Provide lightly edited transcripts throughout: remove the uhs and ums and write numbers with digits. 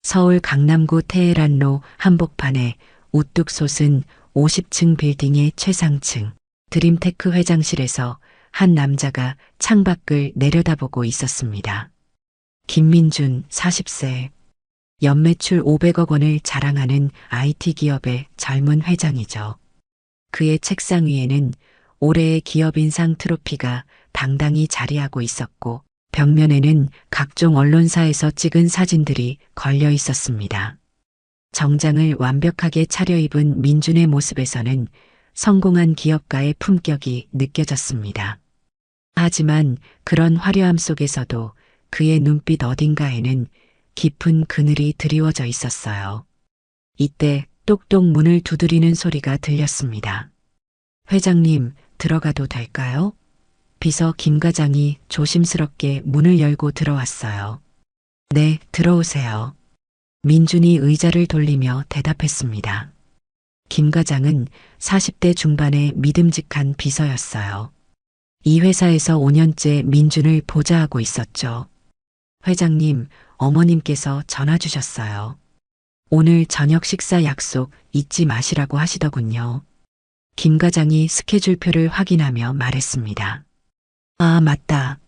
서울 강남구 테헤란로 한복판에 우뚝 솟은 50층 빌딩의 최상층 드림테크 회장실에서 한 남자가 창밖을 내려다보고 있었습니다. 김민준 40세. 연매출 500억 원을 자랑하는 IT 기업의 젊은 회장이죠. 그의 책상 위에는 올해의 기업인상 트로피가 당당히 자리하고 있었고 벽면에는 각종 언론사에서 찍은 사진들이 걸려 있었습니다. 정장을 완벽하게 차려입은 민준의 모습에서는 성공한 기업가의 품격이 느껴졌습니다. 하지만 그런 화려함 속에서도 그의 눈빛 어딘가에는 깊은 그늘이 드리워져 있었어요. 이때 똑똑 문을 두드리는 소리가 들렸습니다. 회장님, 들어가도 될까요? 비서 김 과장이 조심스럽게 문을 열고 들어왔어요. 네, 들어오세요. 민준이 의자를 돌리며 대답했습니다. 김 과장은 40대 중반의 믿음직한 비서였어요. 이 회사에서 5년째 민준을 보좌하고 있었죠. 회장님, 어머님께서 전화 주셨어요. 오늘 저녁 식사 약속 잊지 마시라고 하시더군요. 김 과장이 스케줄표를 확인하며 말했습니다. 아, 맞다.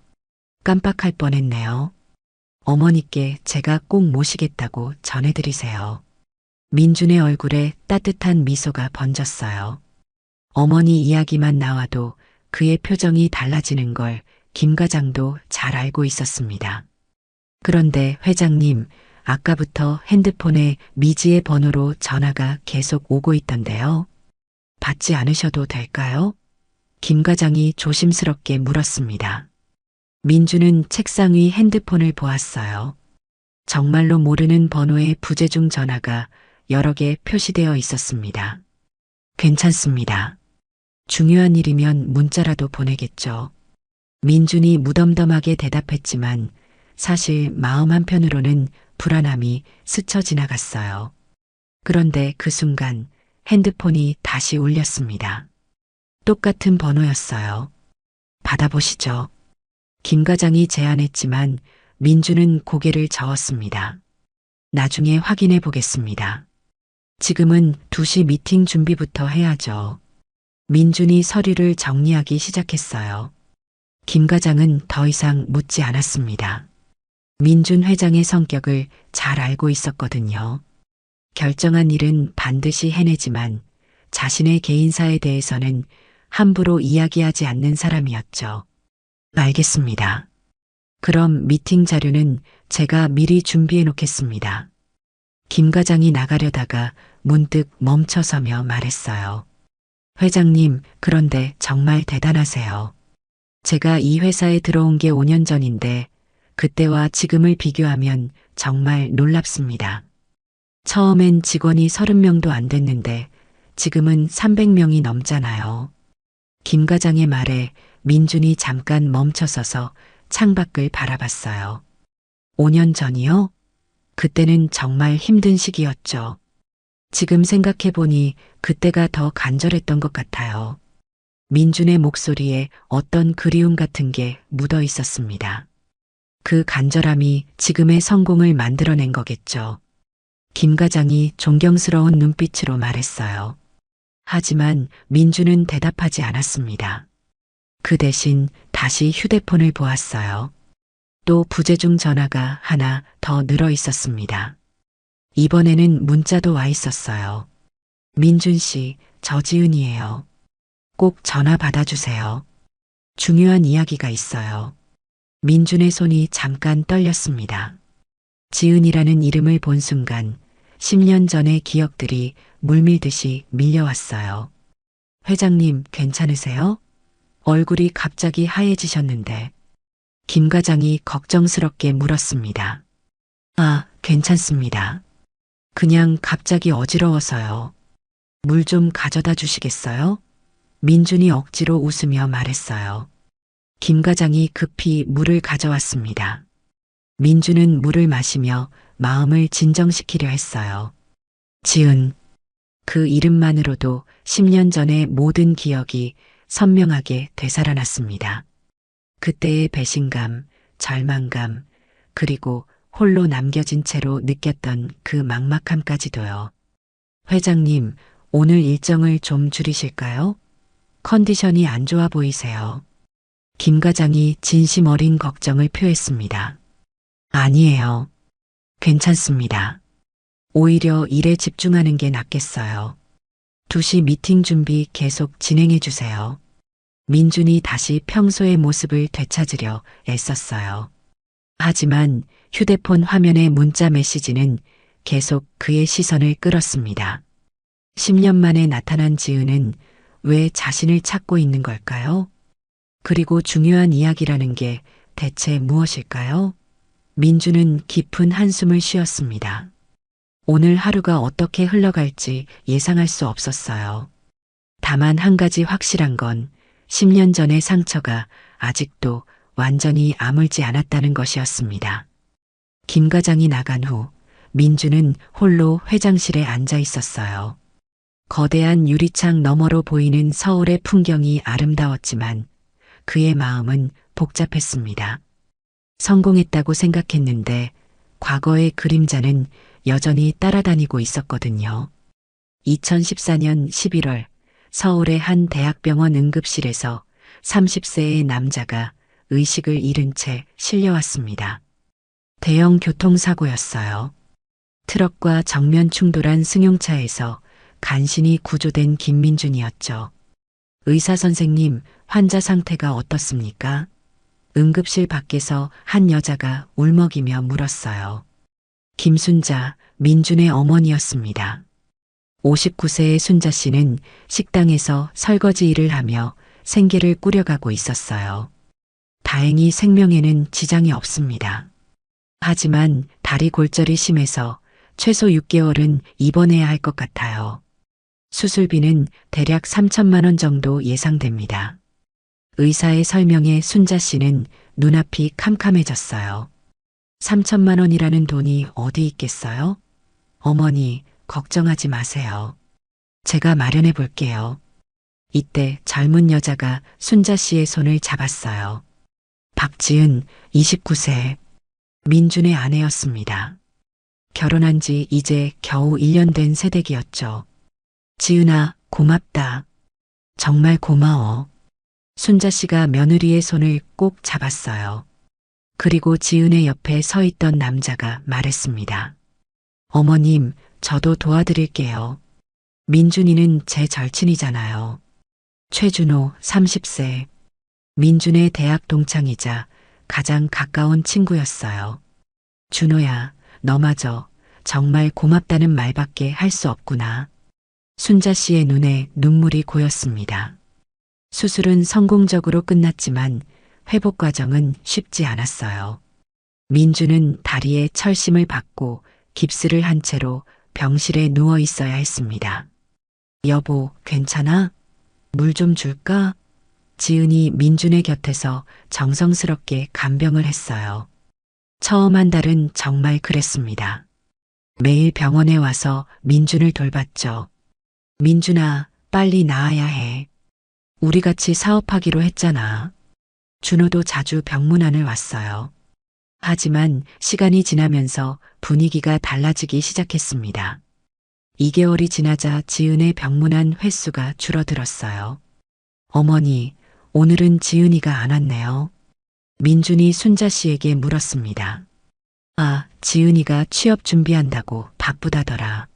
깜빡할 뻔했네요. 어머니께 제가 꼭 모시겠다고 전해드리세요. 민준의 얼굴에 따뜻한 미소가 번졌어요. 어머니 이야기만 나와도 그의 표정이 달라지는 걸 김 과장도 잘 알고 있었습니다. 그런데 회장님, 아까부터 핸드폰에 미지의 번호로 전화가 계속 오고 있던데요. 받지 않으셔도 될까요? 김 과장이 조심스럽게 물었습니다. 민주는 책상 위 핸드폰을 보았어요. 정말로 모르는 번호의 부재중 전화가 여러 개 표시되어 있었습니다. 괜찮습니다. 중요한 일이면 문자라도 보내겠죠. 민준이 무덤덤하게 대답했지만 사실 마음 한편으로는 불안함이 스쳐 지나갔어요. 그런데 그 순간 핸드폰이 다시 울렸습니다. 똑같은 번호였어요. 받아보시죠. 김 과장이 제안했지만 민주는 고개를 저었습니다. 나중에 확인해 보겠습니다. 지금은 2시 미팅 준비부터 해야죠. 민준이 서류를 정리하기 시작했어요. 김 과장은 더 이상 묻지 않았습니다. 민준 회장의 성격을 잘 알고 있었거든요. 결정한 일은 반드시 해내지만 자신의 개인사에 대해서는 함부로 이야기하지 않는 사람이었죠. 알겠습니다. 그럼 미팅 자료는 제가 미리 준비해 놓겠습니다. 김 과장이 나가려다가 문득 멈춰서며 말했어요. 회장님, 그런데 정말 대단하세요. 제가 이 회사에 들어온 게 5년 전인데 그때와 지금을 비교하면 정말 놀랍습니다. 처음엔 직원이 30명도 안 됐는데 지금은 300명이 넘잖아요. 김 과장의 말에 민준이 잠깐 멈춰서서 창밖을 바라봤어요. 5년 전이요? 그때는 정말 힘든 시기였죠. 지금 생각해보니 그때가 더 간절했던 것 같아요. 민준의 목소리에 어떤 그리움 같은 게 묻어 있었습니다. 그 간절함이 지금의 성공을 만들어낸 거겠죠. 김 과장이 존경스러운 눈빛으로 말했어요. 하지만 민준은 대답하지 않았습니다. 그 대신 다시 휴대폰을 보았어요. 또 부재중 전화가 하나 더 늘어 있었습니다. 이번에는 문자도 와 있었어요. 민준 씨, 저 지은이에요. 꼭 전화 받아주세요. 중요한 이야기가 있어요. 민준의 손이 잠깐 떨렸습니다. 지은이라는 이름을 본 순간 10년 전의 기억들이 물밀듯이 밀려왔어요. 회장님, 괜찮으세요? 얼굴이 갑자기 하얘지셨는데 김 과장이 걱정스럽게 물었습니다. 아, 괜찮습니다. 그냥 갑자기 어지러워서요. 물 좀 가져다 주시겠어요? 민준이 억지로 웃으며 말했어요. 김 과장이 급히 물을 가져왔습니다. 민준은 물을 마시며 마음을 진정시키려 했어요. 지은. 그 이름만으로도 10년 전의 모든 기억이 선명하게 되살아났습니다. 그때의 배신감, 절망감, 그리고 홀로 남겨진 채로 느꼈던 그 막막함까지도요. 회장님, 오늘 일정을 좀 줄이실까요? 컨디션이 안 좋아 보이세요. 김 과장이 진심 어린 걱정을 표했습니다. 아니에요. 괜찮습니다. 오히려 일에 집중하는 게 낫겠어요. 2시 미팅 준비 계속 진행해 주세요. 민준이 다시 평소의 모습을 되찾으려 애썼어요. 하지만 휴대폰 화면의 문자 메시지는 계속 그의 시선을 끌었습니다. 10년 만에 나타난 지은은 왜 자신을 찾고 있는 걸까요? 그리고 중요한 이야기라는 게 대체 무엇일까요? 민주는 깊은 한숨을 쉬었습니다. 오늘 하루가 어떻게 흘러갈지 예상할 수 없었어요. 다만 한 가지 확실한 건 10년 전의 상처가 아직도 완전히 아물지 않았다는 것이었습니다. 김 과장이 나간 후 민주는 홀로 회장실에 앉아 있었어요. 거대한 유리창 너머로 보이는 서울의 풍경이 아름다웠지만 그의 마음은 복잡했습니다. 성공했다고 생각했는데 과거의 그림자는 여전히 따라다니고 있었거든요. 2014년 11월 서울의 한 대학병원 응급실에서 30세의 남자가 의식을 잃은 채 실려왔습니다. 대형 교통사고였어요. 트럭과 정면 충돌한 승용차에서 간신히 구조된 김민준이었죠. 의사 선생님, 환자 상태가 어떻습니까? 응급실 밖에서 한 여자가 울먹이며 물었어요. 김순자, 민준의 어머니였습니다. 59세의 순자 씨는 식당에서 설거지 일을 하며 생계를 꾸려가고 있었어요. 다행히 생명에는 지장이 없습니다. 하지만 다리 골절이 심해서 최소 6개월은 입원해야 할 것 같아요. 수술비는 대략 3천만 원 정도 예상됩니다. 의사의 설명에 순자 씨는 눈앞이 캄캄해졌어요. 3천만 원이라는 돈이 어디 있겠어요? 어머니, 걱정하지 마세요. 제가 마련해 볼게요. 이때 젊은 여자가 순자 씨의 손을 잡았어요. 박지은, 29세. 민준의 아내였습니다. 결혼한 지 이제 겨우 1년 된 새댁이었죠. 지은아, 고맙다. 정말 고마워. 순자 씨가 며느리의 손을 꼭 잡았어요. 그리고 지은의 옆에 서 있던 남자가 말했습니다. 어머님, 저도 도와드릴게요. 민준이는 제 절친이잖아요. 최준호, 30세. 민준의 대학 동창이자 가장 가까운 친구였어요. 준호야, 너마저 정말 고맙다는 말밖에 할 수 없구나. 순자 씨의 눈에 눈물이 고였습니다. 수술은 성공적으로 끝났지만 회복 과정은 쉽지 않았어요. 민주는 다리에 철심을 받고 깁스를 한 채로 병실에 누워 있어야 했습니다. 여보, 괜찮아? 물 좀 줄까? 지은이 민준의 곁에서 정성스럽게 간병을 했어요. 처음 한 달은 정말 그랬습니다. 매일 병원에 와서 민준을 돌봤죠. 민준아, 빨리 나아야 해. 우리 같이 사업하기로 했잖아. 준호도 자주 병문안을 왔어요. 하지만 시간이 지나면서 분위기가 달라지기 시작했습니다. 2개월이 지나자 지은의 병문안 횟수가 줄어들었어요. 어머니, 오늘은 지은이가 안 왔네요. 민준이 순자 씨에게 물었습니다. 아, 지은이가 취업 준비한다고 바쁘다더라.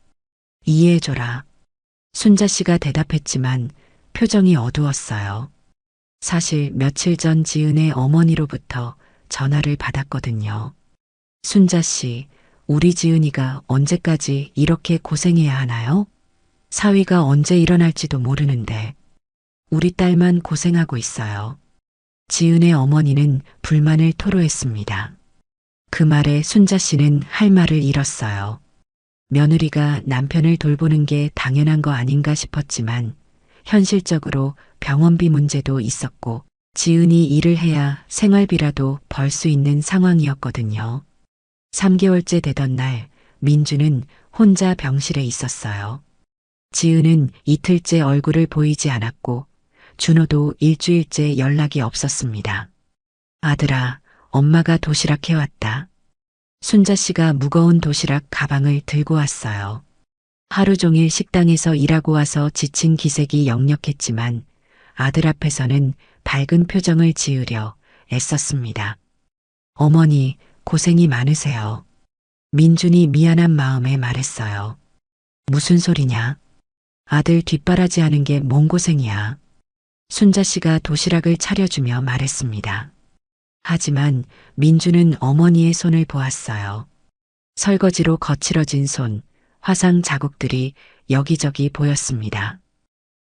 이해해줘라. 순자 씨가 대답했지만 표정이 어두웠어요. 사실 며칠 전 지은의 어머니로부터 전화를 받았거든요. 순자 씨, 우리 지은이가 언제까지 이렇게 고생해야 하나요? 사위가 언제 일어날지도 모르는데 우리 딸만 고생하고 있어요. 지은의 어머니는 불만을 토로했습니다. 그 말에 순자 씨는 할 말을 잃었어요. 며느리가 남편을 돌보는 게 당연한 거 아닌가 싶었지만 현실적으로 병원비 문제도 있었고 지은이 일을 해야 생활비라도 벌 수 있는 상황이었거든요. 3개월째 되던 날 민주는 혼자 병실에 있었어요. 지은은 이틀째 얼굴을 보이지 않았고 준호도 일주일째 연락이 없었습니다. 아들아, 엄마가 도시락 해왔다. 순자 씨가 무거운 도시락 가방을 들고 왔어요. 하루 종일 식당에서 일하고 와서 지친 기색이 역력했지만 아들 앞에서는 밝은 표정을 지으려 애썼습니다. 어머니, 고생이 많으세요. 민준이 미안한 마음에 말했어요. 무슨 소리냐? 아들 뒷바라지 하는 게 뭔 고생이야. 순자 씨가 도시락을 차려주며 말했습니다. 하지만 민주는 어머니의 손을 보았어요. 설거지로 거칠어진 손, 화상 자국들이 여기저기 보였습니다.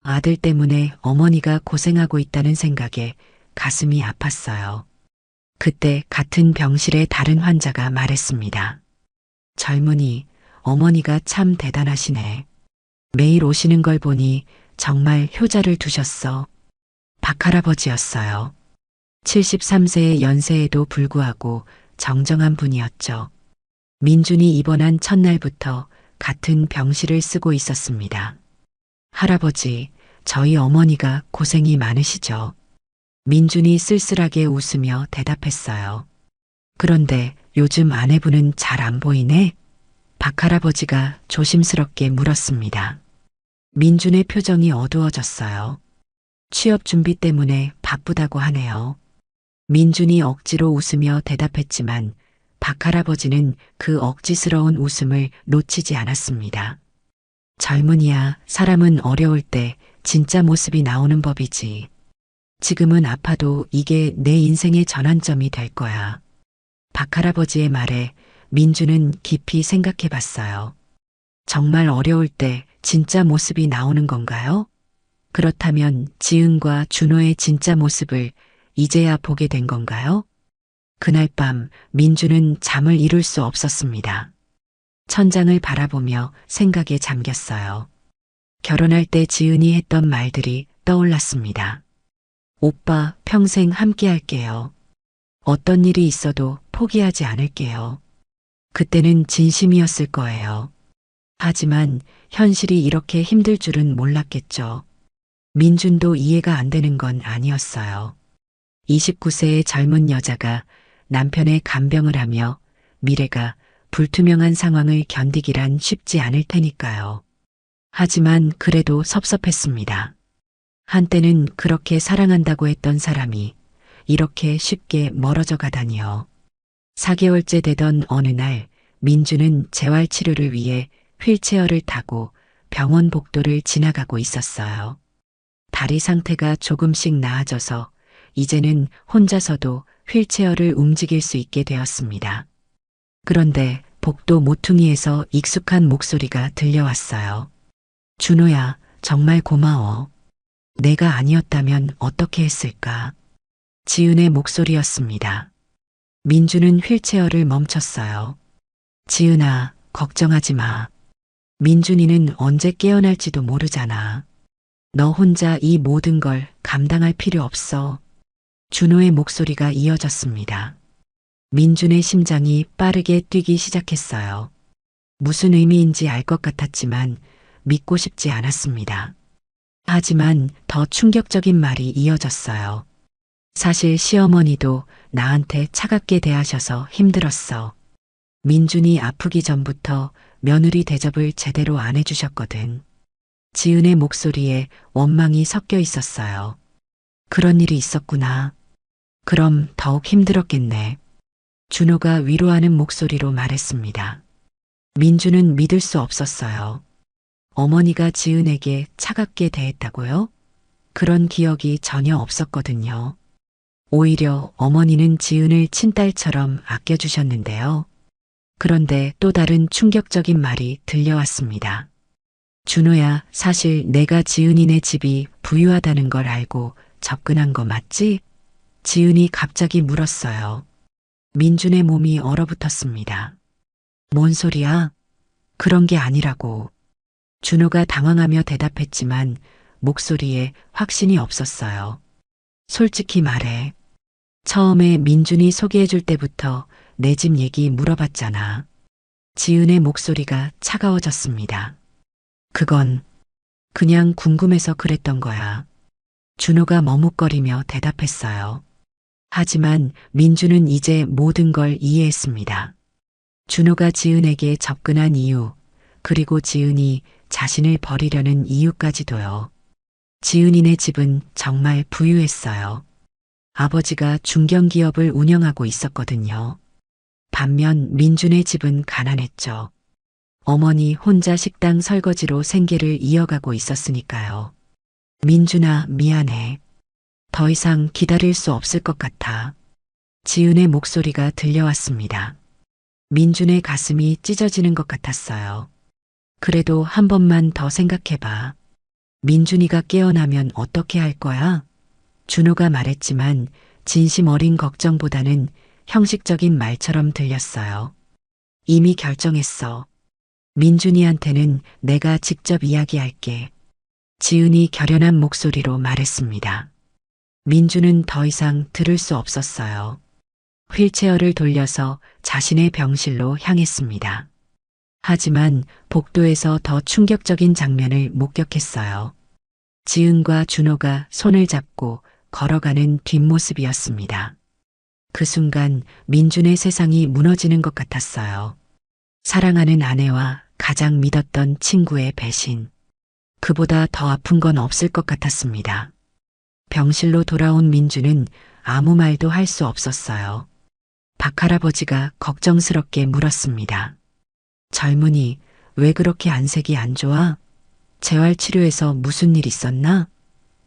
아들 때문에 어머니가 고생하고 있다는 생각에 가슴이 아팠어요. 그때 같은 병실의 다른 환자가 말했습니다. 젊은이, 어머니가 참 대단하시네. 매일 오시는 걸 보니 정말 효자를 두셨어. 박할아버지였어요. 73세의 연세에도 불구하고 정정한 분이었죠. 민준이 입원한 첫날부터 같은 병실을 쓰고 있었습니다. 할아버지, 저희 어머니가 고생이 많으시죠. 민준이 쓸쓸하게 웃으며 대답했어요. 그런데 요즘 아내분은 잘 안 보이네? 박할아버지가 조심스럽게 물었습니다. 민준의 표정이 어두워졌어요. 취업 준비 때문에 바쁘다고 하네요. 민준이 억지로 웃으며 대답했지만 박할아버지는 그 억지스러운 웃음을 놓치지 않았습니다. 젊은이야, 사람은 어려울 때 진짜 모습이 나오는 법이지. 지금은 아파도 이게 내 인생의 전환점이 될 거야. 박할아버지의 말에 민주는 깊이 생각해 봤어요. 정말 어려울 때 진짜 모습이 나오는 건가요? 그렇다면 지은과 준호의 진짜 모습을 이제야 보게 된 건가요? 그날 밤 민주는 잠을 이룰 수 없었습니다. 천장을 바라보며 생각에 잠겼어요. 결혼할 때 지은이 했던 말들이 떠올랐습니다. 오빠, 평생 함께 할게요. 어떤 일이 있어도 포기하지 않을게요. 그때는 진심이었을 거예요. 하지만 현실이 이렇게 힘들 줄은 몰랐겠죠. 민준도 이해가 안 되는 건 아니었어요. 29세의 젊은 여자가 남편의 간병을 하며 미래가 불투명한 상황을 견디기란 쉽지 않을 테니까요. 하지만 그래도 섭섭했습니다. 한때는 그렇게 사랑한다고 했던 사람이 이렇게 쉽게 멀어져 가다니요. 4개월째 되던 어느 날 민주는 재활치료를 위해 휠체어를 타고 병원 복도를 지나가고 있었어요. 다리 상태가 조금씩 나아져서 이제는 혼자서도 휠체어를 움직일 수 있게 되었습니다. 그런데 복도 모퉁이에서 익숙한 목소리가 들려왔어요. 준호야, 정말 고마워. 내가 아니었다면 어떻게 했을까? 지은의 목소리였습니다. 민주는 휠체어를 멈췄어요. 지은아, 걱정하지 마. 민준이는 언제 깨어날지도 모르잖아. 너 혼자 이 모든 걸 감당할 필요 없어. 준호의 목소리가 이어졌습니다. 민준의 심장이 빠르게 뛰기 시작했어요. 무슨 의미인지 알 것 같았지만 믿고 싶지 않았습니다. 하지만 더 충격적인 말이 이어졌어요. 사실 시어머니도 나한테 차갑게 대하셔서 힘들었어. 민준이 아프기 전부터 며느리 대접을 제대로 안 해주셨거든. 지은의 목소리에 원망이 섞여 있었어요. 그런 일이 있었구나. 그럼 더욱 힘들었겠네. 준호가 위로하는 목소리로 말했습니다. 민주는 믿을 수 없었어요. 어머니가 지은에게 차갑게 대했다고요? 그런 기억이 전혀 없었거든요. 오히려 어머니는 지은을 친딸처럼 아껴주셨는데요. 그런데 또 다른 충격적인 말이 들려왔습니다. 준호야, 사실 내가 지은이네 집이 부유하다는 걸 알고 접근한 거 맞지? 지은이 갑자기 물었어요. 민준의 몸이 얼어붙었습니다. 뭔 소리야? 그런 게 아니라고. 준호가 당황하며 대답했지만 목소리에 확신이 없었어요. 솔직히 말해. 처음에 민준이 소개해줄 때부터 내 집 얘기 물어봤잖아. 지은의 목소리가 차가워졌습니다. 그건 그냥 궁금해서 그랬던 거야. 준호가 머뭇거리며 대답했어요. 하지만 민주는 이제 모든 걸 이해했습니다. 준호가 지은에게 접근한 이유, 그리고 지은이 자신을 버리려는 이유까지도요. 지은이네 집은 정말 부유했어요. 아버지가 중견기업을 운영하고 있었거든요. 반면 민준의 집은 가난했죠. 어머니 혼자 식당 설거지로 생계를 이어가고 있었으니까요. 민준아, 미안해. 더 이상 기다릴 수 없을 것 같아. 지은의 목소리가 들려왔습니다. 민준의 가슴이 찢어지는 것 같았어요. 그래도 한 번만 더 생각해봐. 민준이가 깨어나면 어떻게 할 거야? 준호가 말했지만 진심 어린 걱정보다는 형식적인 말처럼 들렸어요. 이미 결정했어. 민준이한테는 내가 직접 이야기할게. 지은이 결연한 목소리로 말했습니다. 민준은 더 이상 들을 수 없었어요. 휠체어를 돌려서 자신의 병실로 향했습니다. 하지만 복도에서 더 충격적인 장면을 목격했어요. 지은과 준호가 손을 잡고 걸어가는 뒷모습이었습니다. 그 순간 민준의 세상이 무너지는 것 같았어요. 사랑하는 아내와 가장 믿었던 친구의 배신. 그보다 더 아픈 건 없을 것 같았습니다. 병실로 돌아온 민준은 아무 말도 할 수 없었어요. 박할아버지가 걱정스럽게 물었습니다. 젊은이, 왜 그렇게 안색이 안 좋아? 재활치료에서 무슨 일 있었나?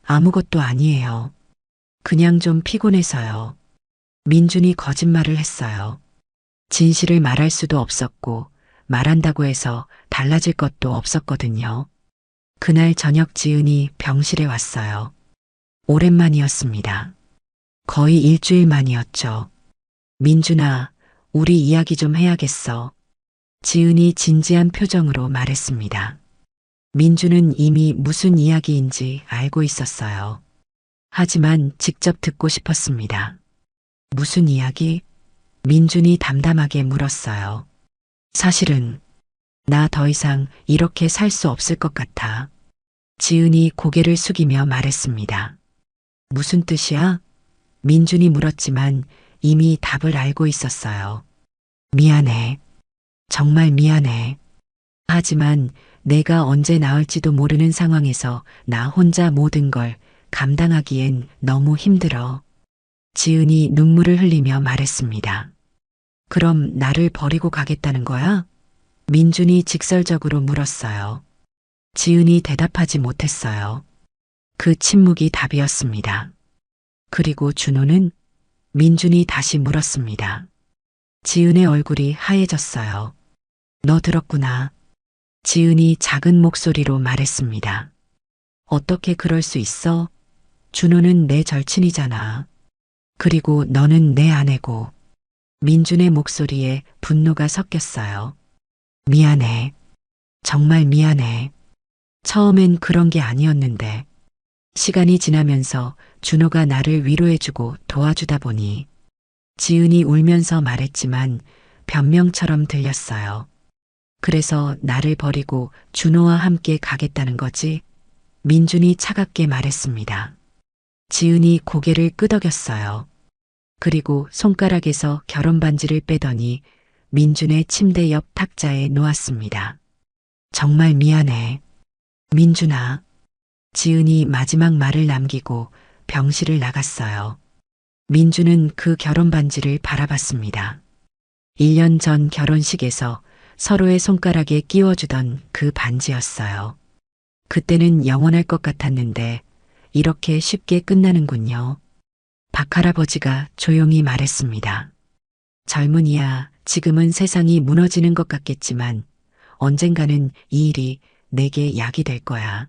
아무것도 아니에요. 그냥 좀 피곤해서요. 민준이 거짓말을 했어요. 진실을 말할 수도 없었고 말한다고 해서 달라질 것도 없었거든요. 그날 저녁 지은이 병실에 왔어요. 오랜만이었습니다. 거의 일주일 만이었죠. 민준아, 우리 이야기 좀 해야겠어. 지은이 진지한 표정으로 말했습니다. 민준은 이미 무슨 이야기인지 알고 있었어요. 하지만 직접 듣고 싶었습니다. 무슨 이야기? 민준이 담담하게 물었어요. 사실은 나 더 이상 이렇게 살 수 없을 것 같아. 지은이 고개를 숙이며 말했습니다. 무슨 뜻이야? 민준이 물었지만 이미 답을 알고 있었어요. 미안해. 정말 미안해. 하지만 내가 언제 나을지도 모르는 상황에서 나 혼자 모든 걸 감당하기엔 너무 힘들어. 지은이 눈물을 흘리며 말했습니다. 그럼 나를 버리고 가겠다는 거야? 민준이 직설적으로 물었어요. 지은이 대답하지 못했어요. 그 침묵이 답이었습니다. 그리고 준호는? 민준이 다시 물었습니다. 지은의 얼굴이 하얘졌어요. 너 들었구나. 지은이 작은 목소리로 말했습니다. 어떻게 그럴 수 있어? 준호는 내 절친이잖아. 그리고 너는 내 아내고. 민준의 목소리에 분노가 섞였어요. 미안해. 정말 미안해. 처음엔 그런 게 아니었는데. 시간이 지나면서 준호가 나를 위로해주고 도와주다 보니 지은이 울면서 말했지만 변명처럼 들렸어요. 그래서 나를 버리고 준호와 함께 가겠다는 거지? 민준이 차갑게 말했습니다. 지은이 고개를 끄덕였어요. 그리고 손가락에서 결혼 반지를 빼더니 민준의 침대 옆 탁자에 놓았습니다. 정말 미안해. 민준아. 지은이 마지막 말을 남기고 병실을 나갔어요. 민준은 그 결혼 반지를 바라봤습니다. 1년 전 결혼식에서 서로의 손가락에 끼워주던 그 반지였어요. 그때는 영원할 것 같았는데 이렇게 쉽게 끝나는군요. 박할아버지가 조용히 말했습니다. 젊은이야, 지금은 세상이 무너지는 것 같겠지만 언젠가는 이 일이 내게 약이 될 거야.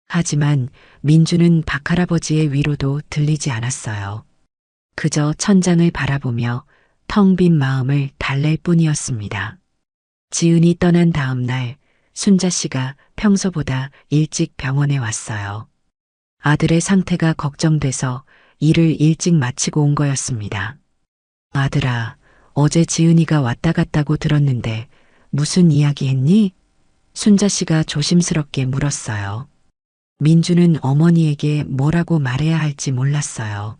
하지만 민주는 박할아버지의 위로도 들리지 않았어요. 그저 천장을 바라보며 텅 빈 마음을 달랠 뿐이었습니다. 지은이 떠난 다음 날 순자 씨가 평소보다 일찍 병원에 왔어요. 아들의 상태가 걱정돼서 일을 일찍 마치고 온 거였습니다. 아들아, 어제 지은이가 왔다 갔다고 들었는데 무슨 이야기 했니? 순자 씨가 조심스럽게 물었어요. 민주는 어머니에게 뭐라고 말해야 할지 몰랐어요.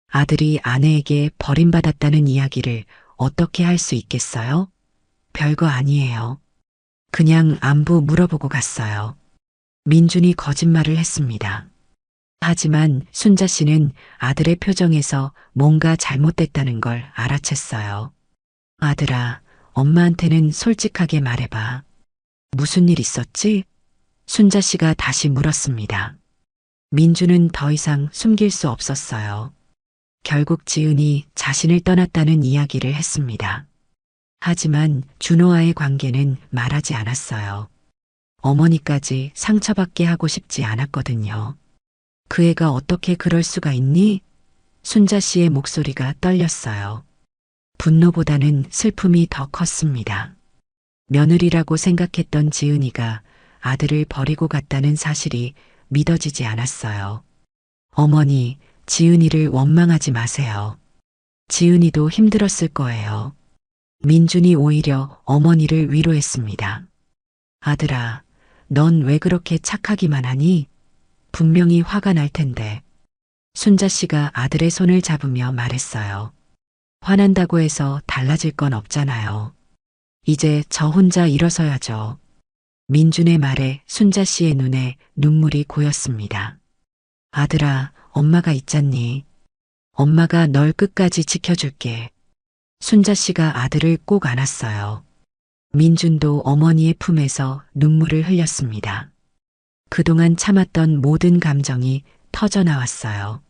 아들이 아내에게 버림받았다는 이야기를 어떻게 할 수 있겠어요? 별거 아니에요. 그냥 안부 물어보고 갔어요. 민준이 거짓말을 했습니다. 하지만 순자 씨는 아들의 표정에서 뭔가 잘못됐다는 걸 알아챘어요. 아들아, 엄마한테는 솔직하게 말해봐. 무슨 일 있었지? 순자 씨가 다시 물었습니다. 민주는 더 이상 숨길 수 없었어요. 결국 지은이 자신을 떠났다는 이야기를 했습니다. 하지만 준호와의 관계는 말하지 않았어요. 어머니까지 상처받게 하고 싶지 않았거든요. 그 애가 어떻게 그럴 수가 있니? 순자 씨의 목소리가 떨렸어요. 분노보다는 슬픔이 더 컸습니다. 며느리라고 생각했던 지은이가 아들을 버리고 갔다는 사실이 믿어지지 않았어요. 어머니, 지은이를 원망하지 마세요. 지은이도 힘들었을 거예요. 민준이 오히려 어머니를 위로했습니다. 아들아, 넌 왜 그렇게 착하기만 하니? 분명히 화가 날 텐데. 순자 씨가 아들의 손을 잡으며 말했어요. 화난다고 해서 달라질 건 없잖아요. 이제 저 혼자 일어서야죠. 민준의 말에 순자 씨의 눈에 눈물이 고였습니다. 아들아, 엄마가 있잖니. 엄마가 널 끝까지 지켜줄게. 순자 씨가 아들을 꼭 안았어요. 민준도 어머니의 품에서 눈물을 흘렸습니다. 그동안 참았던 모든 감정이 터져 나왔어요.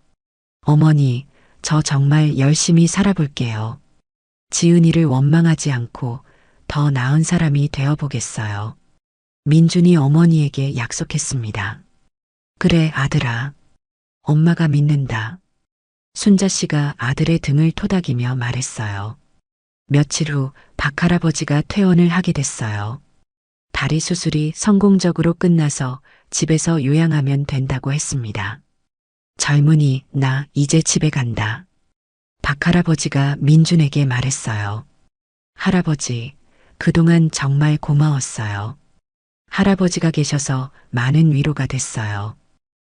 어머니, 저 정말 열심히 살아볼게요. 지은이를 원망하지 않고 더 나은 사람이 되어보겠어요. 민준이 어머니에게 약속했습니다. 그래, 아들아. 엄마가 믿는다. 순자 씨가 아들의 등을 토닥이며 말했어요. 며칠 후 박할아버지가 퇴원을 하게 됐어요. 다리 수술이 성공적으로 끝나서 집에서 요양하면 된다고 했습니다. 젊은이, 나 이제 집에 간다. 박할아버지가 민준에게 말했어요. 할아버지, 그동안 정말 고마웠어요. 할아버지가 계셔서 많은 위로가 됐어요.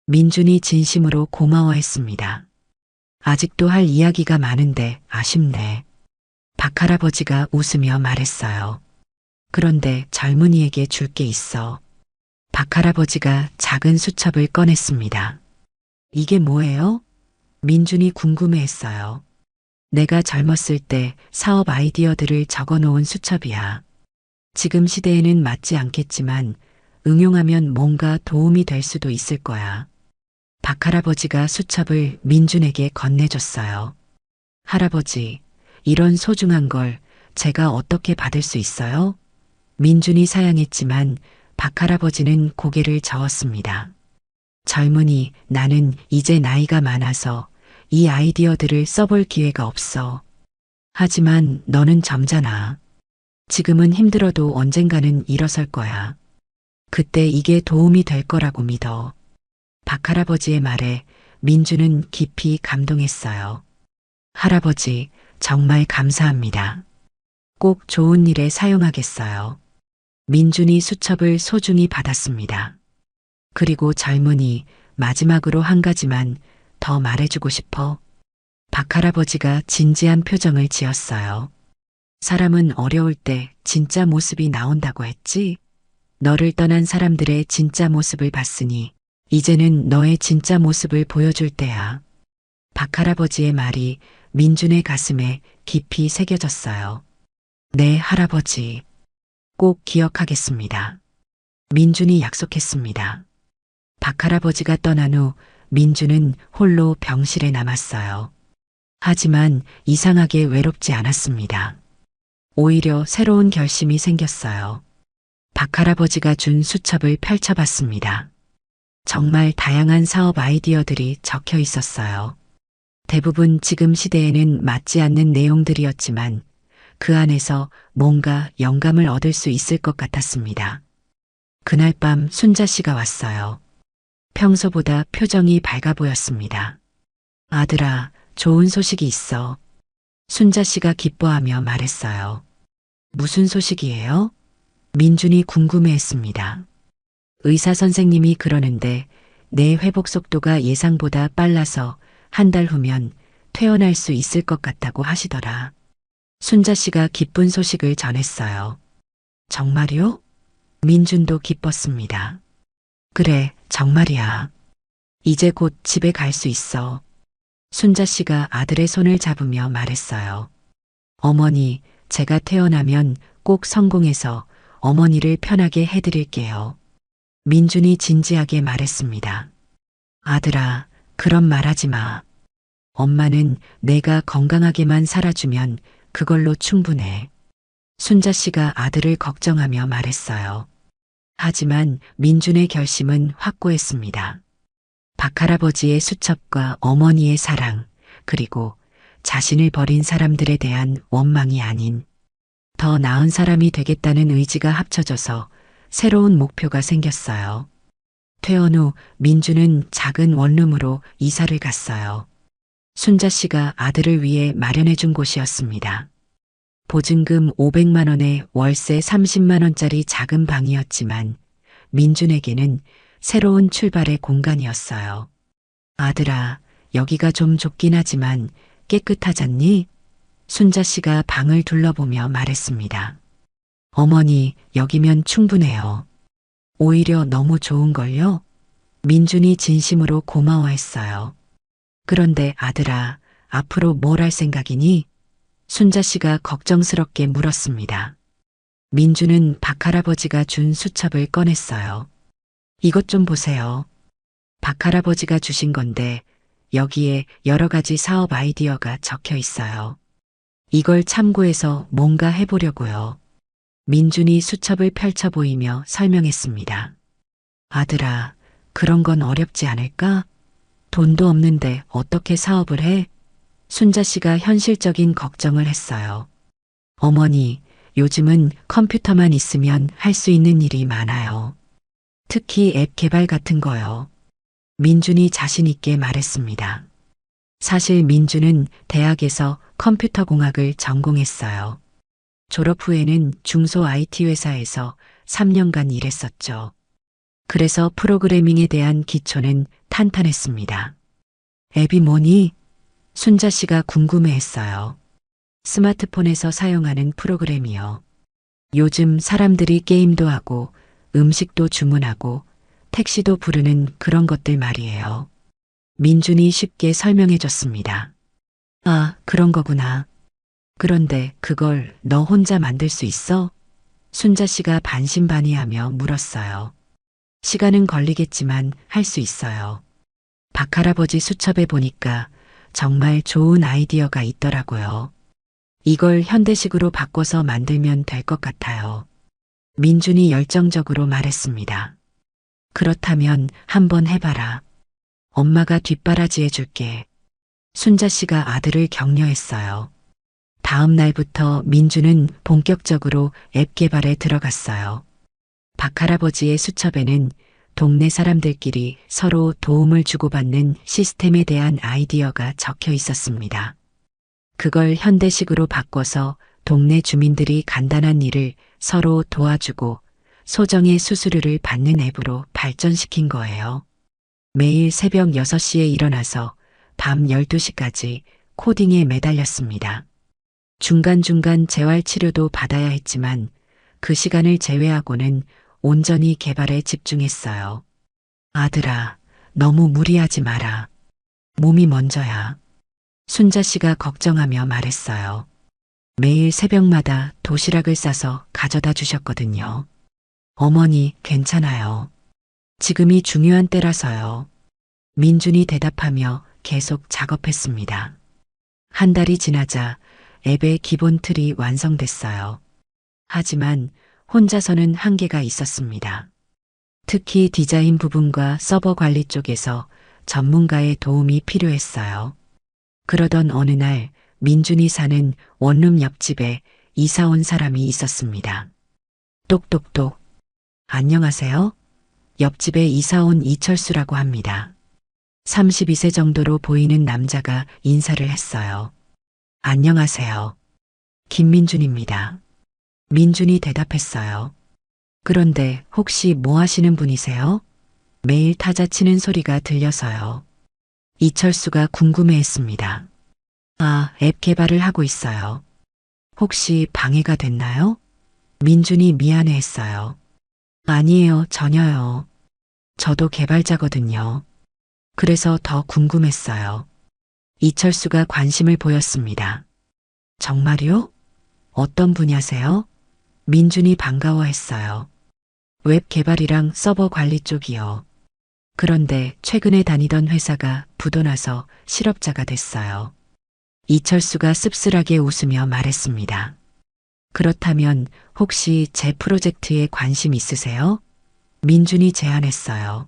민준이 진심으로 고마워했습니다. 아직도 할 이야기가 많은데 아쉽네. 박할아버지가 웃으며 말했어요. 그런데 젊은이에게 줄 게 있어. 박할아버지가 작은 수첩을 꺼냈습니다. 이게 뭐예요? 민준이 궁금해했어요. 내가 젊었을 때 사업 아이디어들을 적어 놓은 수첩이야. 지금 시대에는 맞지 않겠지만 응용하면 뭔가 도움이 될 수도 있을 거야. 박할아버지가 수첩을 민준에게 건네줬어요. 할아버지, 이런 소중한 걸 제가 어떻게 받을 수 있어요? 민준이 사양했지만 박할아버지는 고개를 저었습니다. 젊은이, 나는 이제 나이가 많아서 이 아이디어들을 써볼 기회가 없어. 하지만 너는 젊잖아. 지금은 힘들어도 언젠가는 일어설 거야. 그때 이게 도움이 될 거라고 믿어. 박할아버지의 말에 민주는 깊이 감동했어요. 할아버지, 정말 감사합니다. 꼭 좋은 일에 사용하겠어요. 민준이 수첩을 소중히 받았습니다. 그리고 젊은이, 마지막으로 한 가지만 더 말해주고 싶어. 박할아버지가 진지한 표정을 지었어요. 사람은 어려울 때 진짜 모습이 나온다고 했지? 너를 떠난 사람들의 진짜 모습을 봤으니 이제는 너의 진짜 모습을 보여줄 때야. 박할아버지의 말이 민준의 가슴에 깊이 새겨졌어요. 네, 할아버지. 꼭 기억하겠습니다. 민준이 약속했습니다. 박할아버지가 떠난 후 민준은 홀로 병실에 남았어요. 하지만 이상하게 외롭지 않았습니다. 오히려 새로운 결심이 생겼어요. 박할아버지가 준 수첩을 펼쳐봤습니다. 정말 다양한 사업 아이디어들이 적혀 있었어요. 대부분 지금 시대에는 맞지 않는 내용들이었지만 그 안에서 뭔가 영감을 얻을 수 있을 것 같았습니다. 그날 밤 순자 씨가 왔어요. 평소보다 표정이 밝아 보였습니다. 아들아, 좋은 소식이 있어. 순자 씨가 기뻐하며 말했어요. 무슨 소식이에요? 민준이 궁금해했습니다. 의사 선생님이 그러는데 내 회복 속도가 예상보다 빨라서 한 달 후면 퇴원할 수 있을 것 같다고 하시더라. 순자 씨가 기쁜 소식을 전했어요. 정말요? 민준도 기뻤습니다. 그래, 정말이야. 이제 곧 집에 갈 수 있어. 순자 씨가 아들의 손을 잡으며 말했어요. 어머니, 제가 태어나면 꼭 성공해서 어머니를 편하게 해드릴게요. 민준이 진지하게 말했습니다. 아들아, 그런 말 하지 마. 엄마는 내가 건강하게만 살아주면 그걸로 충분해. 순자 씨가 아들을 걱정하며 말했어요. 하지만 민준의 결심은 확고했습니다. 박할아버지의 수첩과 어머니의 사랑, 그리고 자신을 버린 사람들에 대한 원망이 아닌 더 나은 사람이 되겠다는 의지가 합쳐져서 새로운 목표가 생겼어요. 퇴원 후 민주는 작은 원룸으로 이사를 갔어요. 순자 씨가 아들을 위해 마련해 준 곳이었습니다. 보증금 500만 원에 월세 30만 원짜리 작은 방이었지만 민준에게는 새로운 출발의 공간이었어요. 아들아, 여기가 좀 좁긴 하지만 깨끗하잖니? 순자 씨가 방을 둘러보며 말했습니다. 어머니, 여기면 충분해요. 오히려 너무 좋은걸요? 민준이 진심으로 고마워했어요. 그런데 아들아, 앞으로 뭘 할 생각이니? 순자 씨가 걱정스럽게 물었습니다. 민준은 박할아버지가 준 수첩을 꺼냈어요. 이것 좀 보세요. 박할아버지가 주신 건데 여기에 여러 가지 사업 아이디어가 적혀 있어요. 이걸 참고해서 뭔가 해보려고요. 민준이 수첩을 펼쳐 보이며 설명했습니다. 아들아, 그런 건 어렵지 않을까? 돈도 없는데 어떻게 사업을 해? 순자 씨가 현실적인 걱정을 했어요. 어머니, 요즘은 컴퓨터만 있으면 할 수 있는 일이 많아요. 특히 앱 개발 같은 거요. 민준이 자신 있게 말했습니다. 사실 민준은 대학에서 컴퓨터공학을 전공했어요. 졸업 후에는 중소 IT 회사에서 3년간 일했었죠. 그래서 프로그래밍에 대한 기초는 탄탄했습니다. 앱이 뭐니? 순자 씨가 궁금해했어요. 스마트폰에서 사용하는 프로그램이요. 요즘 사람들이 게임도 하고 음식도 주문하고 택시도 부르는 그런 것들 말이에요. 민준이 쉽게 설명해 줬습니다. 아, 그런 거구나. 그런데 그걸 너 혼자 만들 수 있어? 순자 씨가 반신반의하며 물었어요. 시간은 걸리겠지만 할 수 있어요. 박할아버지 수첩에 보니까 정말 좋은 아이디어가 있더라고요. 이걸 현대식으로 바꿔서 만들면 될 것 같아요. 민준이 열정적으로 말했습니다. 그렇다면 한번 해봐라. 엄마가 뒷바라지 해줄게. 순자 씨가 아들을 격려했어요. 다음 날부터 민준은 본격적으로 앱 개발에 들어갔어요. 박할아버지의 수첩에는 동네 사람들끼리 서로 도움을 주고받는 시스템에 대한 아이디어가 적혀 있었습니다. 그걸 현대식으로 바꿔서 동네 주민들이 간단한 일을 서로 도와주고 소정의 수수료를 받는 앱으로 발전시킨 거예요. 매일 새벽 6시에 일어나서 밤 12시까지 코딩에 매달렸습니다. 중간중간 재활치료도 받아야 했지만 그 시간을 제외하고는 온전히 개발에 집중했어요. 아들아, 너무 무리하지 마라. 몸이 먼저야. 순자 씨가 걱정하며 말했어요. 매일 새벽마다 도시락을 싸서 가져다 주셨거든요. 어머니, 괜찮아요. 지금이 중요한 때라서요. 민준이 대답하며 계속 작업했습니다. 한 달이 지나자 앱의 기본 틀이 완성됐어요. 하지만 혼자서는 한계가 있었습니다. 특히 디자인 부분과 서버 관리 쪽에서 전문가의 도움이 필요했어요. 그러던 어느 날 민준이 사는 원룸 옆집에 이사 온 사람이 있었습니다. 똑똑똑. 안녕하세요. 옆집에 이사 온 이철수라고 합니다. 32세 정도로 보이는 남자가 인사를 했어요. 안녕하세요. 김민준입니다. 민준이 대답했어요. 그런데 혹시 뭐 하시는 분이세요? 매일 타자 치는 소리가 들려서요. 이철수가 궁금해했습니다. 아, 앱 개발을 하고 있어요. 혹시 방해가 됐나요? 민준이 미안해했어요. 아니에요, 전혀요. 저도 개발자거든요. 그래서 더 궁금했어요. 이철수가 관심을 보였습니다. 정말요? 어떤 분야세요? 민준이 반가워했어요. 웹 개발이랑 서버 관리 쪽이요. 그런데 최근에 다니던 회사가 부도나서 실업자가 됐어요. 이철수가 씁쓸하게 웃으며 말했습니다. 그렇다면 혹시 제 프로젝트에 관심 있으세요? 민준이 제안했어요.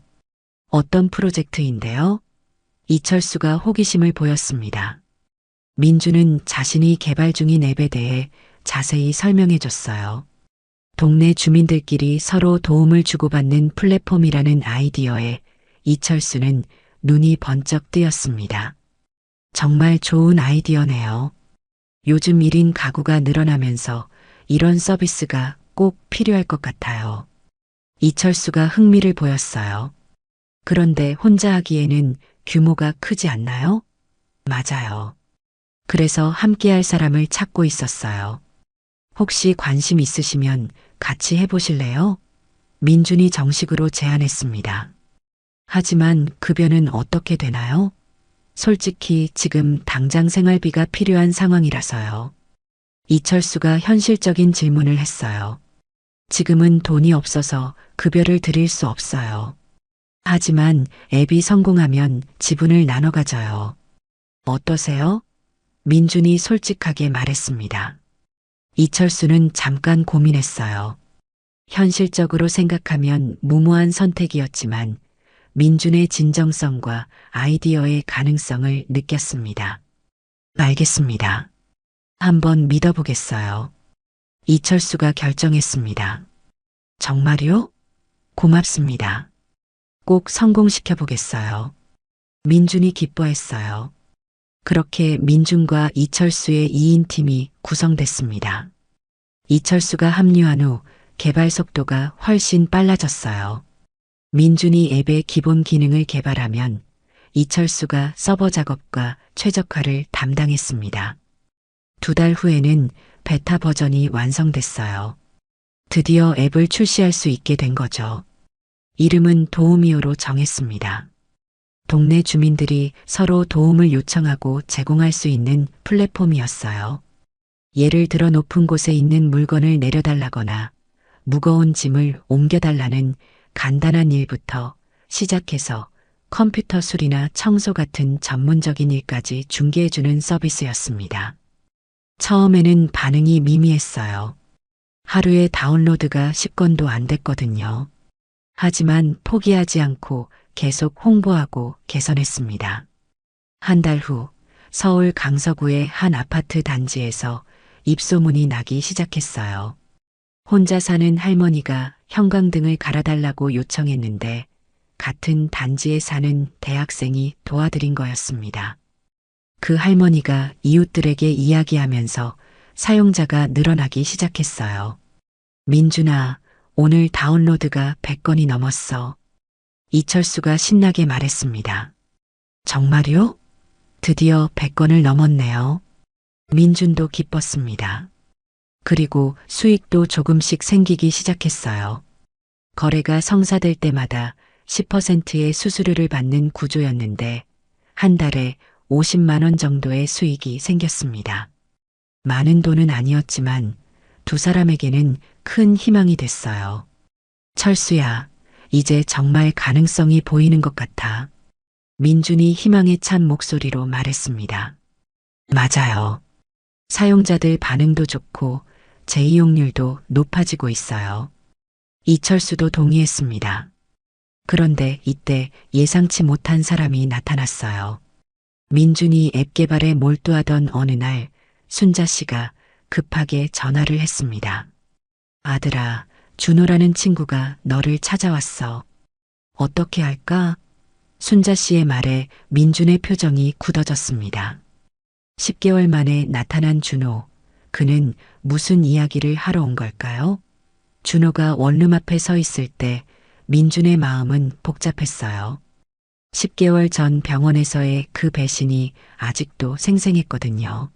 어떤 프로젝트인데요? 이철수가 호기심을 보였습니다. 민준은 자신이 개발 중인 앱에 대해 자세히 설명해 줬어요. 동네 주민들끼리 서로 도움을 주고받는 플랫폼이라는 아이디어에 이철수는 눈이 번쩍 뜨였습니다. 정말 좋은 아이디어네요. 요즘 1인 가구가 늘어나면서 이런 서비스가 꼭 필요할 것 같아요. 이철수가 흥미를 보였어요. 그런데 혼자 하기에는 규모가 크지 않나요? 맞아요. 그래서 함께할 사람을 찾고 있었어요. 혹시 관심 있으시면 같이 해보실래요? 민준이 정식으로 제안했습니다. 하지만 급여는 어떻게 되나요? 솔직히 지금 당장 생활비가 필요한 상황이라서요. 이철수가 현실적인 질문을 했어요. 지금은 돈이 없어서 급여를 드릴 수 없어요. 하지만 앱이 성공하면 지분을 나눠 가져요. 어떠세요? 민준이 솔직하게 말했습니다. 이철수는 잠깐 고민했어요. 현실적으로 생각하면 무모한 선택이었지만 민준의 진정성과 아이디어의 가능성을 느꼈습니다. 알겠습니다. 한번 믿어보겠어요. 이철수가 결정했습니다. 정말요? 고맙습니다. 꼭 성공시켜 보겠어요. 민준이 기뻐했어요. 그렇게 민준과 이철수의 2인팀이 구성됐습니다. 이철수가 합류한 후 개발 속도가 훨씬 빨라졌어요. 민준이 앱의 기본 기능을 개발하면 이철수가 서버 작업과 최적화를 담당했습니다. 2달 후에는 베타 버전이 완성됐어요. 드디어 앱을 출시할 수 있게 된 거죠. 이름은 도우미오로 정했습니다. 동네 주민들이 서로 도움을 요청하고 제공할 수 있는 플랫폼이었어요. 예를 들어 높은 곳에 있는 물건을 내려달라거나 무거운 짐을 옮겨달라는 간단한 일부터 시작해서 컴퓨터 수리나 청소 같은 전문적인 일까지 중개해주는 서비스였습니다. 처음에는 반응이 미미했어요. 하루에 다운로드가 10건도 안 됐거든요. 하지만 포기하지 않고 계속 홍보하고 개선했습니다. 한 달 후 서울 강서구의 한 아파트 단지에서 입소문이 나기 시작했어요. 혼자 사는 할머니가 형광등을 갈아달라고 요청했는데 같은 단지에 사는 대학생이 도와드린 거였습니다. 그 할머니가 이웃들에게 이야기하면서 사용자가 늘어나기 시작했어요. 민준아, 오늘 다운로드가 100건이 넘었어. 이철수가 신나게 말했습니다. 정말요? 드디어 100건을 넘었네요. 민준도 기뻤습니다. 그리고 수익도 조금씩 생기기 시작했어요. 거래가 성사될 때마다 10%의 수수료를 받는 구조였는데 한 달에 50만 원 정도의 수익이 생겼습니다. 많은 돈은 아니었지만 두 사람에게는 큰 희망이 됐어요. 철수야, 이제 정말 가능성이 보이는 것 같아. 민준이 희망에 찬 목소리로 말했습니다. 맞아요. 사용자들 반응도 좋고 재이용률도 높아지고 있어요. 이철수도 동의했습니다. 그런데 이때 예상치 못한 사람이 나타났어요. 민준이 앱 개발에 몰두하던 어느 날 순자 씨가 급하게 전화를 했습니다. 아들아, 준호라는 친구가 너를 찾아왔어. 어떻게 할까? 순자 씨의 말에 민준의 표정이 굳어졌습니다. 10개월 만에 나타난 준호. 그는 무슨 이야기를 하러 온 걸까요? 준호가 원룸 앞에 서 있을 때 민준의 마음은 복잡했어요. 10개월 전 병원에서의 그 배신이 아직도 생생했거든요.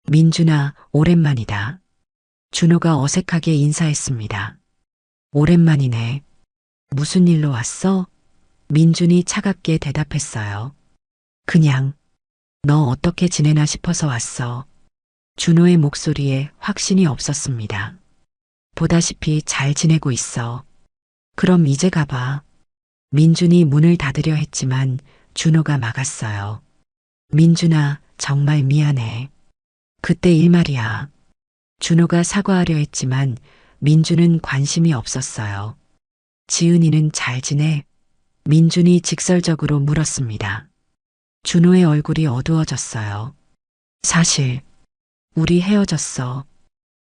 민준아, 오랜만이다. 준호가 어색하게 인사했습니다. 오랜만이네. 무슨 일로 왔어? 민준이 차갑게 대답했어요. 그냥, 너 어떻게 지내나 싶어서 왔어. 준호의 목소리에 확신이 없었습니다. 보다시피 잘 지내고 있어. 그럼 이제 가봐. 민준이 문을 닫으려 했지만 준호가 막았어요. 민준아, 정말 미안해. 그때 일 말이야. 준호가 사과하려 했지만 민준은 관심이 없었어요. 지은이는 잘 지내? 민준이 직설적으로 물었습니다. 준호의 얼굴이 어두워졌어요. 사실, 우리 헤어졌어.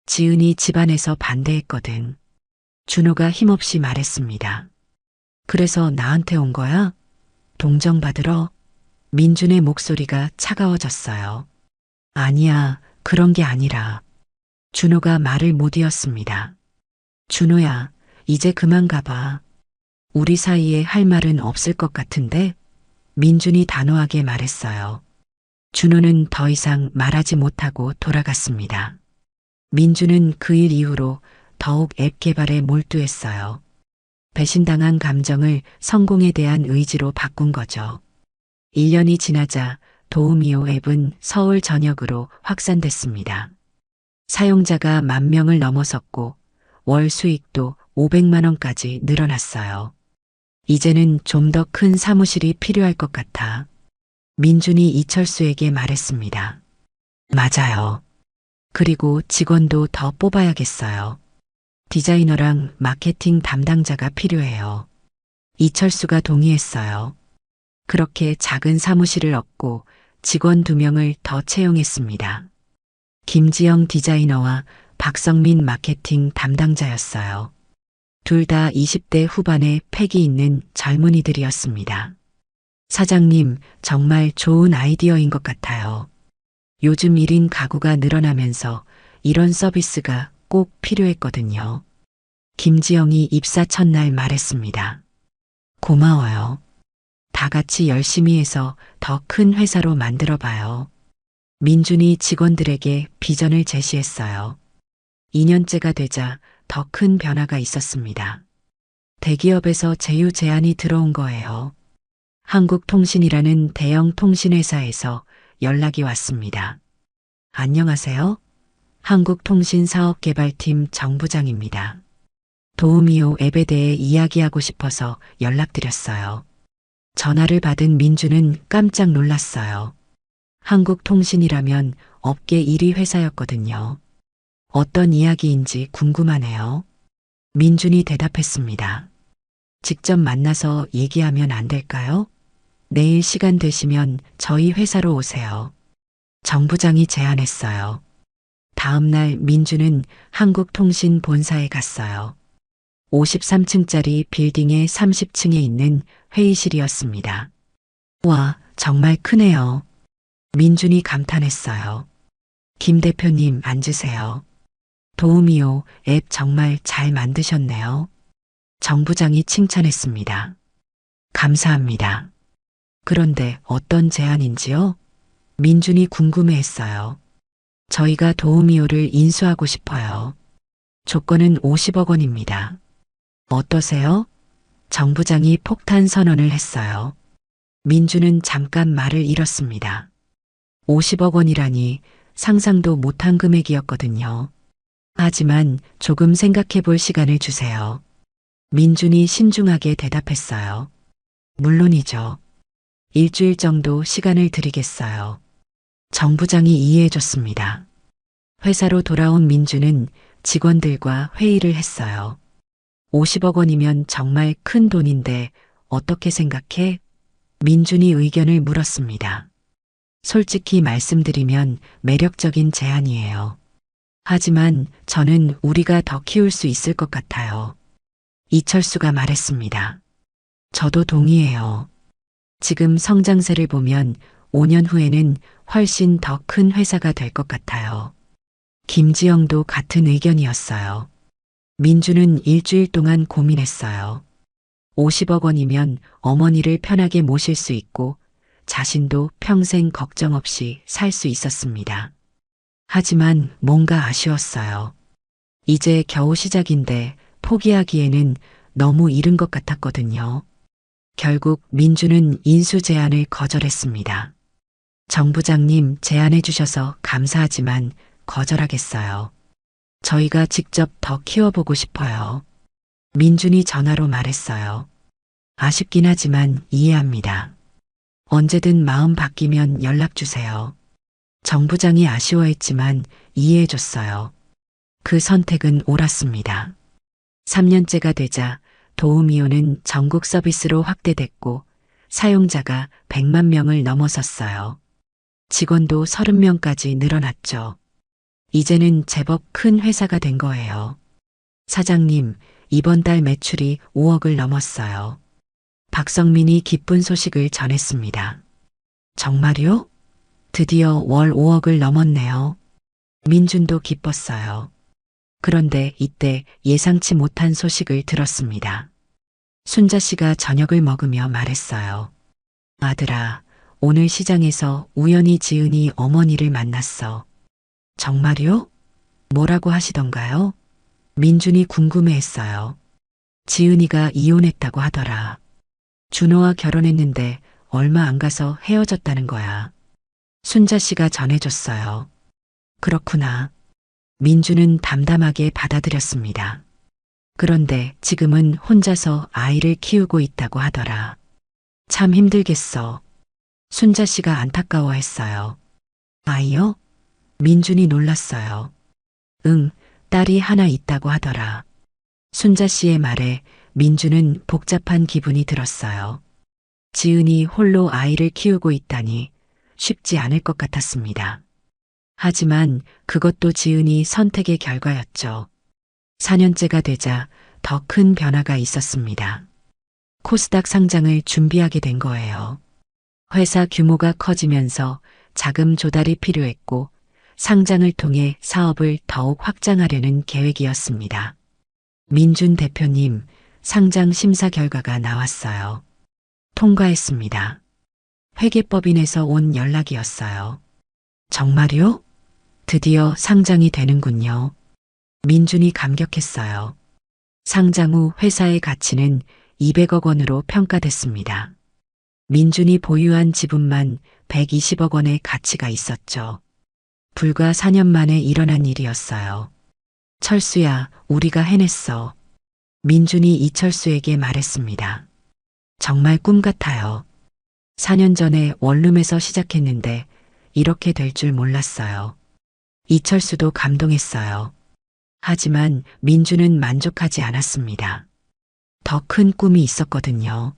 지은이 집안에서 반대했거든. 준호가 힘없이 말했습니다. 그래서 나한테 온 거야? 동정받으러? 민준의 목소리가 차가워졌어요. 아니야, 그런 게 아니라. 준호가 말을 못 이었습니다. 준호야, 이제 그만 가봐. 우리 사이에 할 말은 없을 것 같은데? 민준이 단호하게 말했어요. 준호는 더 이상 말하지 못하고 돌아갔습니다. 민준은 그 일 이후로 더욱 앱 개발에 몰두했어요. 배신당한 감정을 성공에 대한 의지로 바꾼 거죠. 1년이 지나자 도우미오 앱은 서울 전역으로 확산됐습니다. 사용자가 10,000명을 넘어섰고 월 수익도 500만 원까지 늘어났어요. 이제는 좀 더 큰 사무실이 필요할 것 같아. 민준이 이철수에게 말했습니다. 맞아요. 그리고 직원도 더 뽑아야겠어요. 디자이너랑 마케팅 담당자가 필요해요. 이철수가 동의했어요. 그렇게 작은 사무실을 얻고 직원 2명을 더 채용했습니다. 김지영 디자이너와 박성민 마케팅 담당자였어요. 둘 다 20대 후반의 패기 있는 젊은이들이었습니다. 사장님, 정말 좋은 아이디어인 것 같아요. 요즘 1인 가구가 늘어나면서 이런 서비스가 꼭 필요했거든요. 김지영이 입사 첫날 말했습니다. 고마워요. 다 같이 열심히 해서 더 큰 회사로 만들어봐요. 민준이 직원들에게 비전을 제시했어요. 2년째가 되자 더 큰 변화가 있었습니다. 대기업에서 제휴 제안이 들어온 거예요. 한국통신이라는 대형 통신회사에서 연락이 왔습니다. 안녕하세요. 한국통신사업개발팀 정부장입니다. 도우미오 앱에 대해 이야기하고 싶어서 연락드렸어요. 전화를 받은 민주는 깜짝 놀랐어요. 한국통신이라면 업계 1위 회사였거든요. 어떤 이야기인지 궁금하네요. 민준이 대답했습니다. 직접 만나서 얘기하면 안 될까요? 내일 시간 되시면 저희 회사로 오세요. 정 부장이 제안했어요. 다음 날 민준은 한국통신 본사에 갔어요. 53층짜리 빌딩의 30층에 있는 회의실이었습니다. 와, 정말 크네요. 민준이 감탄했어요. 김 대표님 앉으세요. 도우미오 앱 정말 잘 만드셨네요. 정 부장이 칭찬했습니다. 감사합니다. 그런데 어떤 제안인지요? 민준이 궁금해했어요. 저희가 도우미오를 인수하고 싶어요. 조건은 50억 원입니다. 어떠세요? 정 부장이 폭탄 선언을 했어요. 민준은 잠깐 말을 잃었습니다. 50억 원이라니 상상도 못한 금액이었거든요. 하지만 조금 생각해 볼 시간을 주세요. 민준이 신중하게 대답했어요. 물론이죠. 일주일 정도 시간을 드리겠어요. 정 부장이 이해해 줬습니다. 회사로 돌아온 민준은 직원들과 회의를 했어요. 50억 원이면 정말 큰 돈인데 어떻게 생각해? 민준이 의견을 물었습니다. 솔직히 말씀드리면 매력적인 제안이에요. 하지만 저는 우리가 더 키울 수 있을 것 같아요. 이철수가 말했습니다. 저도 동의해요. 지금 성장세를 보면 5년 후에는 훨씬 더 큰 회사가 될 것 같아요. 김지영도 같은 의견이었어요. 민주는 일주일 동안 고민했어요. 50억 원이면 어머니를 편하게 모실 수 있고 자신도 평생 걱정 없이 살 수 있었습니다. 하지만 뭔가 아쉬웠어요. 이제 겨우 시작인데 포기하기에는 너무 이른 것 같았거든요. 결국 민주는 인수 제안을 거절했습니다. 정 부장님 제안해 주셔서 감사하지만 거절하겠어요. 저희가 직접 더 키워보고 싶어요. 민준이 전화로 말했어요. 아쉽긴 하지만 이해합니다. 언제든 마음 바뀌면 연락 주세요. 정 부장이 아쉬워했지만 이해해 줬어요. 그 선택은 옳았습니다. 3년째가 되자 도우미오는 전국 서비스로 확대됐고 사용자가 100만 명을 넘어섰어요. 직원도 30명까지 늘어났죠. 이제는 제법 큰 회사가 된 거예요. 사장님, 이번 달 매출이 5억을 넘었어요. 박성민이 기쁜 소식을 전했습니다. 정말요? 드디어 월 5억을 넘었네요. 민준도 기뻤어요. 그런데 이때 예상치 못한 소식을 들었습니다. 순자 씨가 저녁을 먹으며 말했어요. 아들아, 오늘 시장에서 우연히 지은이 어머니를 만났어. 정말요? 뭐라고 하시던가요? 민준이 궁금해했어요. 지은이가 이혼했다고 하더라. 준호와 결혼했는데 얼마 안 가서 헤어졌다는 거야. 순자 씨가 전해줬어요. 그렇구나. 민주는 담담하게 받아들였습니다. 그런데 지금은 혼자서 아이를 키우고 있다고 하더라. 참 힘들겠어. 순자 씨가 안타까워했어요. 아이요? 민준이 놀랐어요. 응, 딸이 하나 있다고 하더라. 순자 씨의 말에 민주는 복잡한 기분이 들었어요. 지은이 홀로 아이를 키우고 있다니 쉽지 않을 것 같았습니다. 하지만 그것도 지은이 선택의 결과였죠. 4년째가 되자 더 큰 변화가 있었습니다. 코스닥 상장을 준비하게 된 거예요. 회사 규모가 커지면서 자금 조달이 필요했고 상장을 통해 사업을 더욱 확장하려는 계획이었습니다. 민준 대표님, 상장 심사 결과가 나왔어요. 통과했습니다. 회계법인에서 온 연락이었어요. 정말요? 드디어 상장이 되는군요. 민준이 감격했어요. 상장 후 회사의 가치는 200억 원으로 평가됐습니다. 민준이 보유한 지분만 120억 원의 가치가 있었죠. 불과 4년 만에 일어난 일이었어요. 철수야, 우리가 해냈어. 민준이 이철수에게 말했습니다. 정말 꿈 같아요. 4년 전에 원룸에서 시작했는데 이렇게 될 줄 몰랐어요. 이철수도 감동했어요. 하지만 민주는 만족하지 않았습니다. 더 큰 꿈이 있었거든요.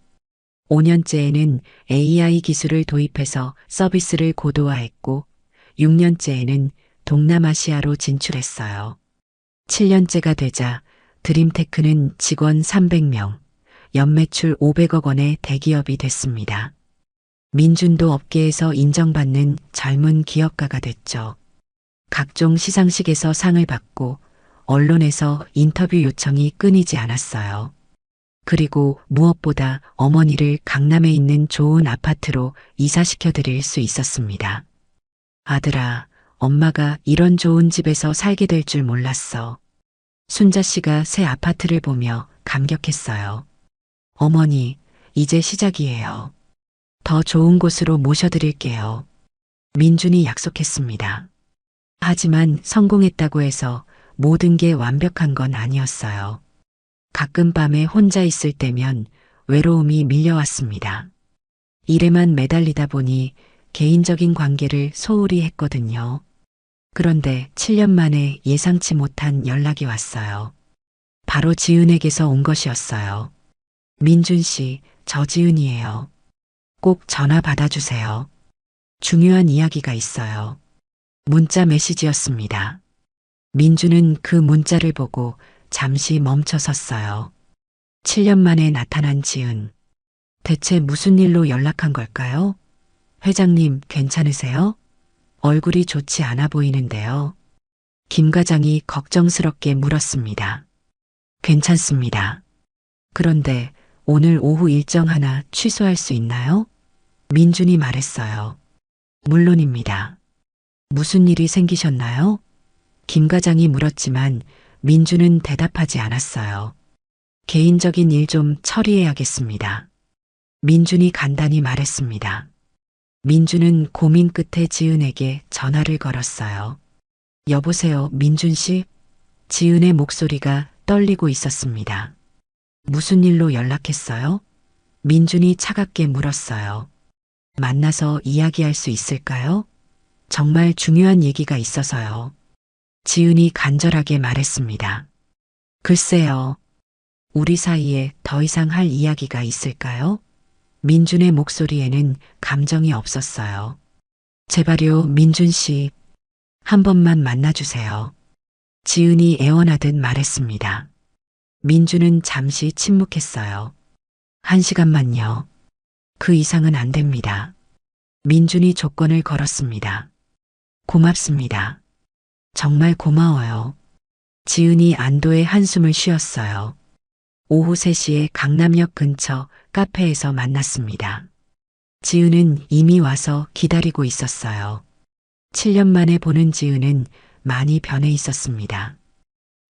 5년째에는 AI 기술을 도입해서 서비스를 고도화했고 6년째에는 동남아시아로 진출했어요. 7년째가 되자 드림테크는 직원 300명, 연매출 500억 원의 대기업이 됐습니다. 민준도 업계에서 인정받는 젊은 기업가가 됐죠. 각종 시상식에서 상을 받고 언론에서 인터뷰 요청이 끊이지 않았어요. 그리고 무엇보다 어머니를 강남에 있는 좋은 아파트로 이사시켜 드릴 수 있었습니다. 아들아, 엄마가 이런 좋은 집에서 살게 될 줄 몰랐어. 순자 씨가 새 아파트를 보며 감격했어요. 어머니, 이제 시작이에요. 더 좋은 곳으로 모셔드릴게요. 민준이 약속했습니다. 하지만 성공했다고 해서 모든 게 완벽한 건 아니었어요. 가끔 밤에 혼자 있을 때면 외로움이 밀려왔습니다. 일에만 매달리다 보니 개인적인 관계를 소홀히 했거든요. 그런데 7년 만에 예상치 못한 연락이 왔어요. 바로 지은에게서 온 것이었어요. 민준 씨, 저 지은이에요. 꼭 전화 받아주세요. 중요한 이야기가 있어요. 문자 메시지였습니다. 민주는 그 문자를 보고 잠시 멈춰 섰어요. 7년 만에 나타난 지은. 대체 무슨 일로 연락한 걸까요? 회장님, 괜찮으세요? 얼굴이 좋지 않아 보이는데요. 김 과장이 걱정스럽게 물었습니다. 괜찮습니다. 그런데 오늘 오후 일정 하나 취소할 수 있나요? 민준이 말했어요. 물론입니다. 무슨 일이 생기셨나요? 김 과장이 물었지만 민주는 대답하지 않았어요. 개인적인 일 좀 처리해야겠습니다. 민준이 간단히 말했습니다. 민준은 고민 끝에 지은에게 전화를 걸었어요. 여보세요, 민준 씨? 지은의 목소리가 떨리고 있었습니다. 무슨 일로 연락했어요? 민준이 차갑게 물었어요. 만나서 이야기할 수 있을까요? 정말 중요한 얘기가 있어서요. 지은이 간절하게 말했습니다. 글쎄요. 우리 사이에 더 이상 할 이야기가 있을까요? 민준의 목소리에는 감정이 없었어요. 제발요, 민준 씨. 한 번만 만나주세요. 지은이 애원하듯 말했습니다. 민준은 잠시 침묵했어요. 1시간만요. 그 이상은 안 됩니다. 민준이 조건을 걸었습니다. 고맙습니다. 정말 고마워요. 지은이 안도의 한숨을 쉬었어요. 오후 3시에 강남역 근처 카페에서 만났습니다. 지은은 이미 와서 기다리고 있었어요. 7년 만에 보는 지은은 많이 변해 있었습니다.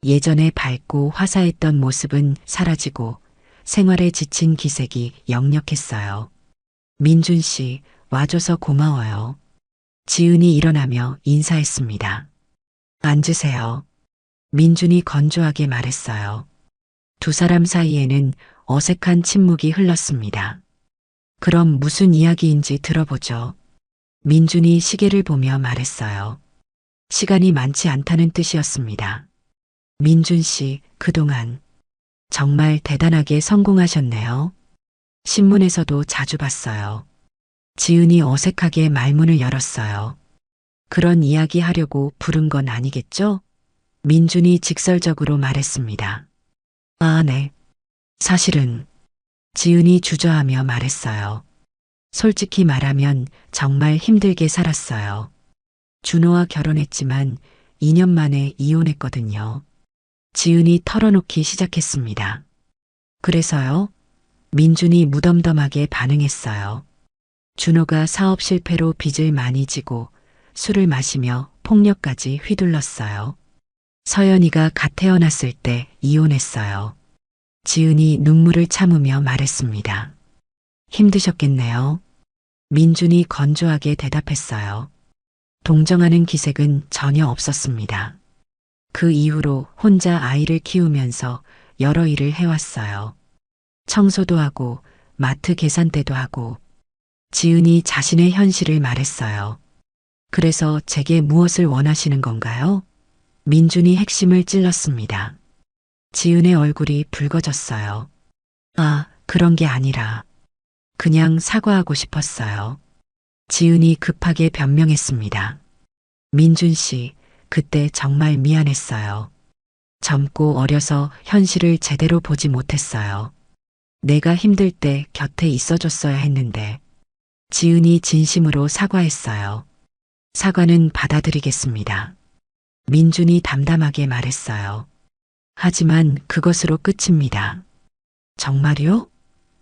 예전에 밝고 화사했던 모습은 사라지고 생활에 지친 기색이 역력했어요. 민준 씨, 와줘서 고마워요. 지은이 일어나며 인사했습니다. 앉으세요. 민준이 건조하게 말했어요. 두 사람 사이에는 어색한 침묵이 흘렀습니다. 그럼 무슨 이야기인지 들어보죠. 민준이 시계를 보며 말했어요. 시간이 많지 않다는 뜻이었습니다. 민준 씨, 그동안 정말 대단하게 성공하셨네요. 신문에서도 자주 봤어요. 지은이 어색하게 말문을 열었어요. 그런 이야기 하려고 부른 건 아니겠죠? 민준이 직설적으로 말했습니다. 아, 네. 사실은 지은이 주저하며 말했어요. 솔직히 말하면 정말 힘들게 살았어요. 준호와 결혼했지만 2년 만에 이혼했거든요. 지은이 털어놓기 시작했습니다. 그래서요? 민준이 무덤덤하게 반응했어요. 준호가 사업 실패로 빚을 많이 지고 술을 마시며 폭력까지 휘둘렀어요. 서연이가 갓 태어났을 때 이혼했어요. 지은이 눈물을 참으며 말했습니다. 힘드셨겠네요. 민준이 건조하게 대답했어요. 동정하는 기색은 전혀 없었습니다. 그 이후로 혼자 아이를 키우면서 여러 일을 해왔어요. 청소도 하고 마트 계산대도 하고. 지은이 자신의 현실을 말했어요. 그래서 제게 무엇을 원하시는 건가요? 민준이 핵심을 찔렀습니다. 지은의 얼굴이 붉어졌어요. 아, 그런 게 아니라 그냥 사과하고 싶었어요. 지은이 급하게 변명했습니다. 민준 씨, 그때 정말 미안했어요. 젊고 어려서 현실을 제대로 보지 못했어요. 내가 힘들 때 곁에 있어줬어야 했는데. 지은이 진심으로 사과했어요. 사과는 받아들이겠습니다. 민준이 담담하게 말했어요. 하지만 그것으로 끝입니다. 정말요?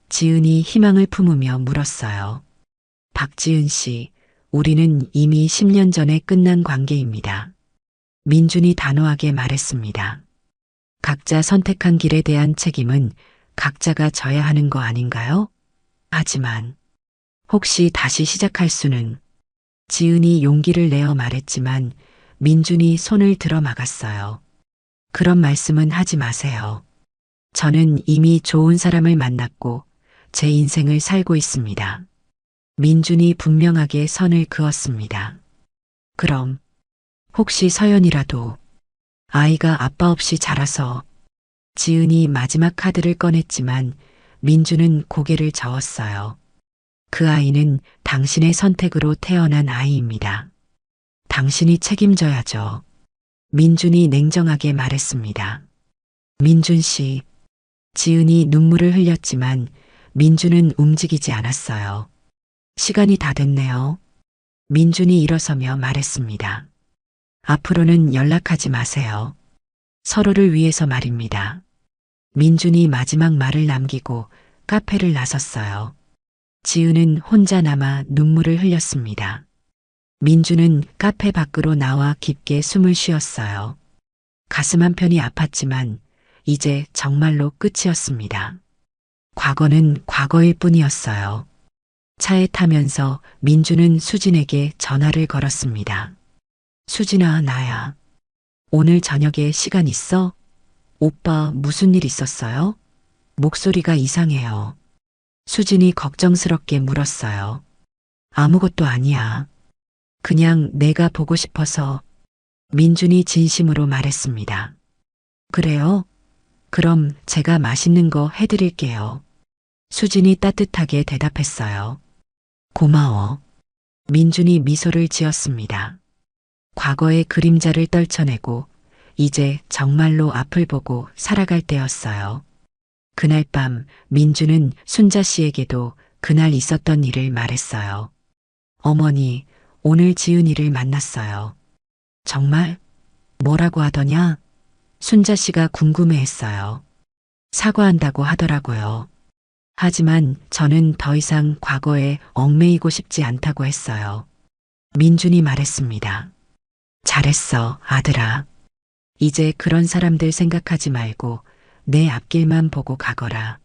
지은이 희망을 품으며 물었어요. 박지은 씨, 우리는 이미 10년 전에 끝난 관계입니다. 민준이 단호하게 말했습니다. 각자 선택한 길에 대한 책임은 각자가 져야 하는 거 아닌가요? 하지만 혹시 다시 시작할 수는? 지은이 용기를 내어 말했지만 민준이 손을 들어 막았어요. 그런 말씀은 하지 마세요. 저는 이미 좋은 사람을 만났고 제 인생을 살고 있습니다. 민준이 분명하게 선을 그었습니다. 그럼 혹시 서연이라도 아이가 아빠 없이 자라서. 지은이 마지막 카드를 꺼냈지만 민준은 고개를 저었어요. 그 아이는 당신의 선택으로 태어난 아이입니다. 당신이 책임져야죠. 민준이 냉정하게 말했습니다. 민준 씨, 지은이 눈물을 흘렸지만 민준은 움직이지 않았어요. 시간이 다 됐네요. 민준이 일어서며 말했습니다. 앞으로는 연락하지 마세요. 서로를 위해서 말입니다. 민준이 마지막 말을 남기고 카페를 나섰어요. 지은은 혼자 남아 눈물을 흘렸습니다. 민주는 카페 밖으로 나와 깊게 숨을 쉬었어요. 가슴 한편이 아팠지만 이제 정말로 끝이었습니다. 과거는 과거일 뿐이었어요. 차에 타면서 민주는 수진에게 전화를 걸었습니다. 수진아, 나야. 오늘 저녁에 시간 있어? 오빠 무슨 일 있었어요? 목소리가 이상해요. 수진이 걱정스럽게 물었어요. 아무것도 아니야. 그냥 내가 보고 싶어서. 민준이 진심으로 말했습니다. 그래요? 그럼 제가 맛있는 거 해드릴게요. 수진이 따뜻하게 대답했어요. 고마워. 민준이 미소를 지었습니다. 과거의 그림자를 떨쳐내고 이제 정말로 앞을 보고 살아갈 때였어요. 그날 밤 민주는 순자 씨에게도 그날 있었던 일을 말했어요. 어머니, 오늘 지은이를 만났어요. 정말? 뭐라고 하더냐? 순자 씨가 궁금해했어요. 사과한다고 하더라고요. 하지만 저는 더 이상 과거에 얽매이고 싶지 않다고 했어요. 민준이 말했습니다. 잘했어, 아들아. 이제 그런 사람들 생각하지 말고 내 앞길만 보고 가거라.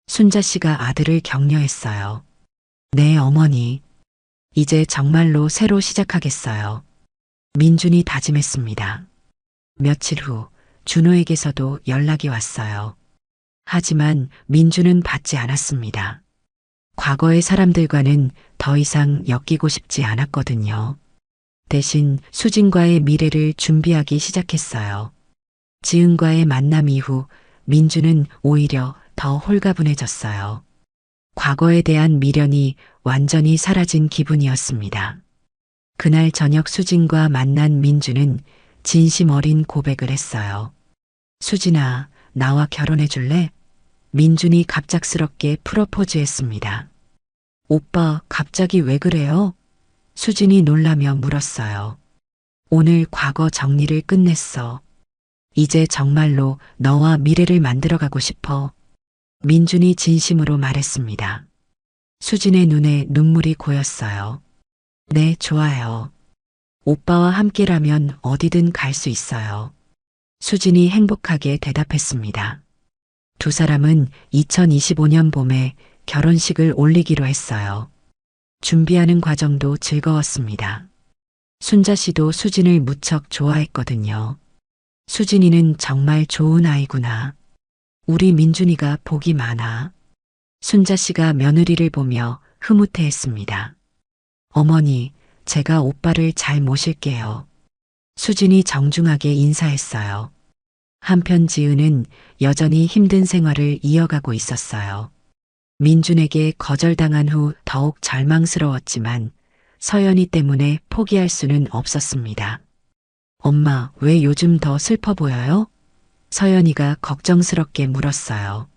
순자 씨가 아들을 격려했어요. 네, 어머니. 이제 정말로 새로 시작하겠어요. 민준이 다짐했습니다. 며칠 후 준호에게서도 연락이 왔어요. 하지만 민준은 받지 않았습니다. 과거의 사람들과는 더 이상 엮이고 싶지 않았거든요. 대신 수진과의 미래를 준비하기 시작했어요. 지은과의 만남 이후 민준은 오히려 더 홀가분해졌어요. 과거에 대한 미련이 완전히 사라진 기분이었습니다. 그날 저녁 수진과 만난 민준은 진심 어린 고백을 했어요. 수진아, 나와 결혼해 줄래? 민준이 갑작스럽게 프로포즈했습니다. 오빠, 갑자기 왜 그래요? 수진이 놀라며 물었어요. 오늘 과거 정리를 끝냈어. 이제 정말로 너와 미래를 만들어가고 싶어. 민준이 진심으로 말했습니다. 수진의 눈에 눈물이 고였어요. 네, 좋아요. 오빠와 함께라면 어디든 갈 수 있어요. 수진이 행복하게 대답했습니다. 두 사람은 2025년 봄에 결혼식을 올리기로 했어요. 준비하는 과정도 즐거웠습니다. 순자 씨도 수진을 무척 좋아했거든요. 수진이는 정말 좋은 아이구나. 우리 민준이가 복이 많아. 순자 씨가 며느리를 보며 흐뭇해했습니다. 어머니, 제가 오빠를 잘 모실게요. 수진이 정중하게 인사했어요. 한편 지은은 여전히 힘든 생활을 이어가고 있었어요. 민준에게 거절당한 후 더욱 절망스러웠지만 서연이 때문에 포기할 수는 없었습니다. 엄마, 왜 요즘 더 슬퍼 보여요? 서연이가 걱정스럽게 물었어요.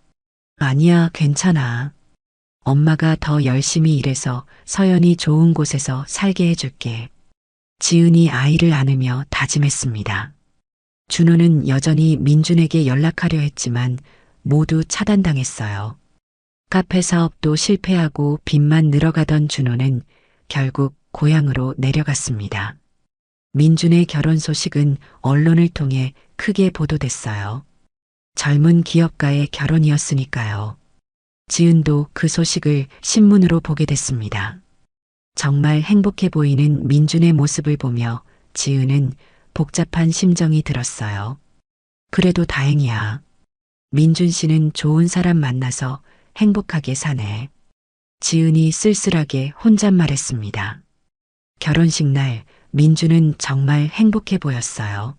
아니야, 괜찮아. 엄마가 더 열심히 일해서 서연이 좋은 곳에서 살게 해줄게. 지은이 아이를 안으며 다짐했습니다. 준호는 여전히 민준에게 연락하려 했지만 모두 차단당했어요. 카페 사업도 실패하고 빚만 늘어가던 준호는 결국 고향으로 내려갔습니다. 민준의 결혼 소식은 언론을 통해 크게 보도됐어요. 젊은 기업가의 결혼이었으니까요. 지은도 그 소식을 신문으로 보게 됐습니다. 정말 행복해 보이는 민준의 모습을 보며 지은은 복잡한 심정이 들었어요. 그래도 다행이야. 민준 씨는 좋은 사람 만나서 행복하게 사네. 지은이 쓸쓸하게 혼잣말했습니다. 결혼식 날 민준은 정말 행복해 보였어요.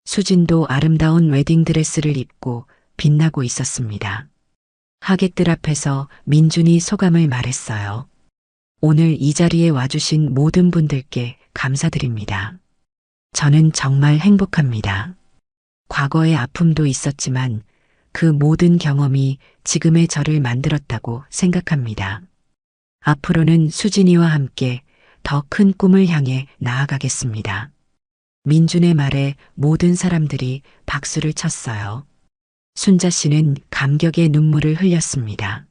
수진도 아름다운 웨딩드레스를 입고 빛나고 있었습니다. 하객들 앞에서 민준이 소감을 말했어요. 오늘 이 자리에 와주신 모든 분들께 감사드립니다. 저는 정말 행복합니다. 과거의 아픔도 있었지만 그 모든 경험이 지금의 저를 만들었다고 생각합니다. 앞으로는 수진이와 함께 더 큰 꿈을 향해 나아가겠습니다. 민준의 말에 모든 사람들이 박수를 쳤어요. 순자 씨는 감격의 눈물을 흘렸습니다.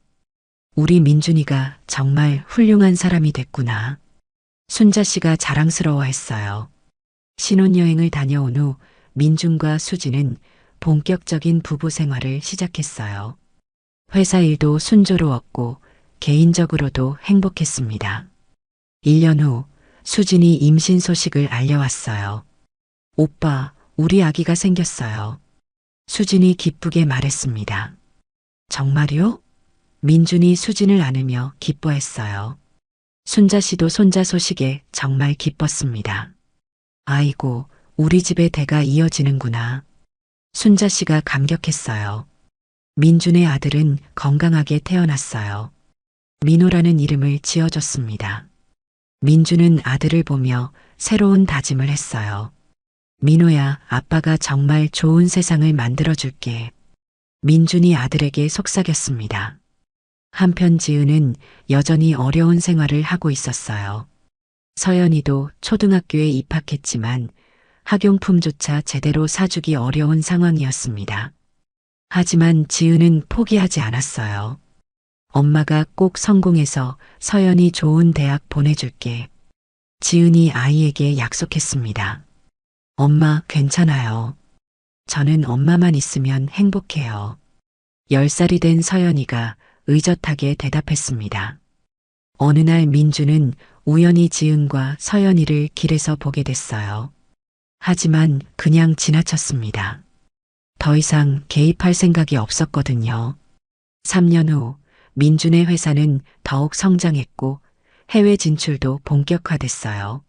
우리 민준이가 정말 훌륭한 사람이 됐구나. 순자 씨가 자랑스러워했어요. 신혼여행을 다녀온 후 민준과 수지는 본격적인 부부 생활을 시작했어요. 회사 일도 순조로웠고 개인적으로도 행복했습니다. 1년 후 수진이 임신 소식을 알려왔어요. 오빠, 우리 아기가 생겼어요. 수진이 기쁘게 말했습니다. 정말요? 민준이 수진을 안으며 기뻐했어요. 순자 씨도 손자 소식에 정말 기뻤습니다. 아이고, 우리 집의 대가 이어지는구나. 순자 씨가 감격했어요. 민준의 아들은 건강하게 태어났어요. 민호라는 이름을 지어줬습니다. 민준은 아들을 보며 새로운 다짐을 했어요. 민호야, 아빠가 정말 좋은 세상을 만들어줄게. 민준이 아들에게 속삭였습니다. 한편 지은은 여전히 어려운 생활을 하고 있었어요. 서연이도 초등학교에 입학했지만 학용품조차 제대로 사주기 어려운 상황이었습니다. 하지만 지은은 포기하지 않았어요. 엄마가 꼭 성공해서 서연이 좋은 대학 보내줄게. 지은이 아이에게 약속했습니다. 엄마, 괜찮아요. 저는 엄마만 있으면 행복해요. 10살이 된 서연이가 의젓하게 대답했습니다. 어느 날 민주는 우연히 지은과 서연이를 길에서 보게 됐어요. 하지만 그냥 지나쳤습니다. 더 이상 개입할 생각이 없었거든요. 3년 후 민준의 회사는 더욱 성장했고 해외 진출도 본격화됐어요.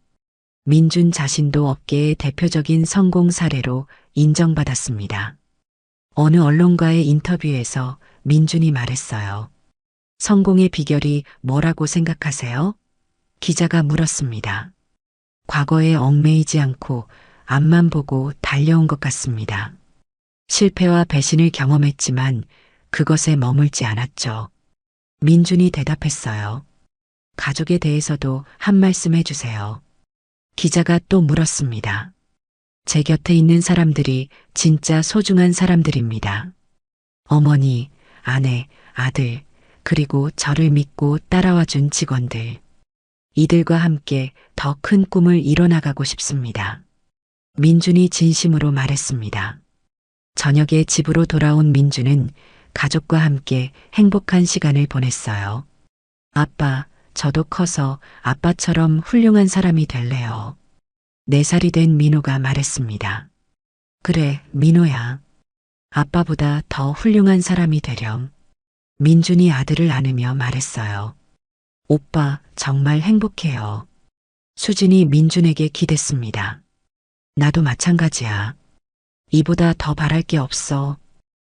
민준 자신도 업계의 대표적인 성공 사례로 인정받았습니다. 어느 언론과의 인터뷰에서 민준이 말했어요. 성공의 비결이 뭐라고 생각하세요? 기자가 물었습니다. 과거에 얽매이지 않고 앞만 보고 달려온 것 같습니다. 실패와 배신을 경험했지만 그것에 머물지 않았죠. 민준이 대답했어요. 가족에 대해서도 한 말씀 해주세요. 기자가 또 물었습니다. 제 곁에 있는 사람들이 진짜 소중한 사람들입니다. 어머니, 아내, 아들, 그리고 저를 믿고 따라와 준 직원들. 이들과 함께 더 큰 꿈을 이뤄나가고 싶습니다. 민준이 진심으로 말했습니다. 저녁에 집으로 돌아온 민준은 가족과 함께 행복한 시간을 보냈어요. 아빠, 저도 커서 아빠처럼 훌륭한 사람이 될래요. 4살이 된 민호가 말했습니다. 그래, 민호야. 아빠보다 더 훌륭한 사람이 되렴. 민준이 아들을 안으며 말했어요. 오빠, 정말 행복해요. 수진이 민준에게 기댔습니다. 나도 마찬가지야. 이보다 더 바랄 게 없어.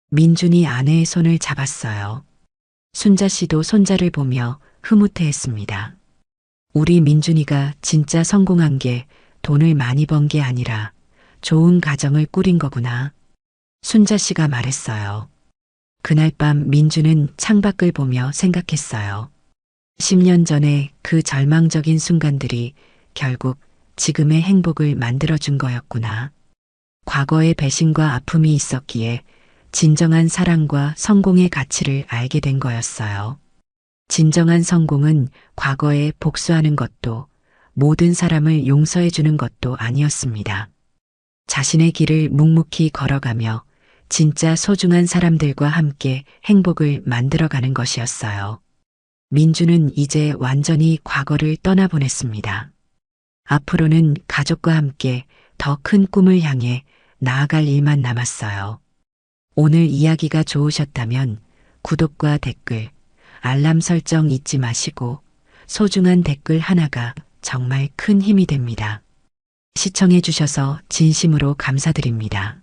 민준이 아내의 손을 잡았어요. 순자 씨도 손자를 보며 흐뭇해했습니다. 우리 민준이가 진짜 성공한 게 돈을 많이 번 게 아니라 좋은 가정을 꾸린 거구나. 순자 씨가 말했어요. 그날 밤 민준은 창밖을 보며 생각했어요. 10년 전에 그 절망적인 순간들이 결국 지금의 행복을 만들어준 거였구나. 과거의 배신과 아픔이 있었기에 진정한 사랑과 성공의 가치를 알게 된 거였어요. 진정한 성공은 과거에 복수하는 것도 모든 사람을 용서해 주는 것도 아니었습니다. 자신의 길을 묵묵히 걸어가며 진짜 소중한 사람들과 함께 행복을 만들어가는 것이었어요. 민주는 이제 완전히 과거를 떠나보냈습니다. 앞으로는 가족과 함께 더 큰 꿈을 향해 나아갈 일만 남았어요. 오늘 이야기가 좋으셨다면 구독과 댓글, 알람 설정 잊지 마시고 소중한 댓글 하나가 정말 큰 힘이 됩니다. 시청해 주셔서 진심으로 감사드립니다.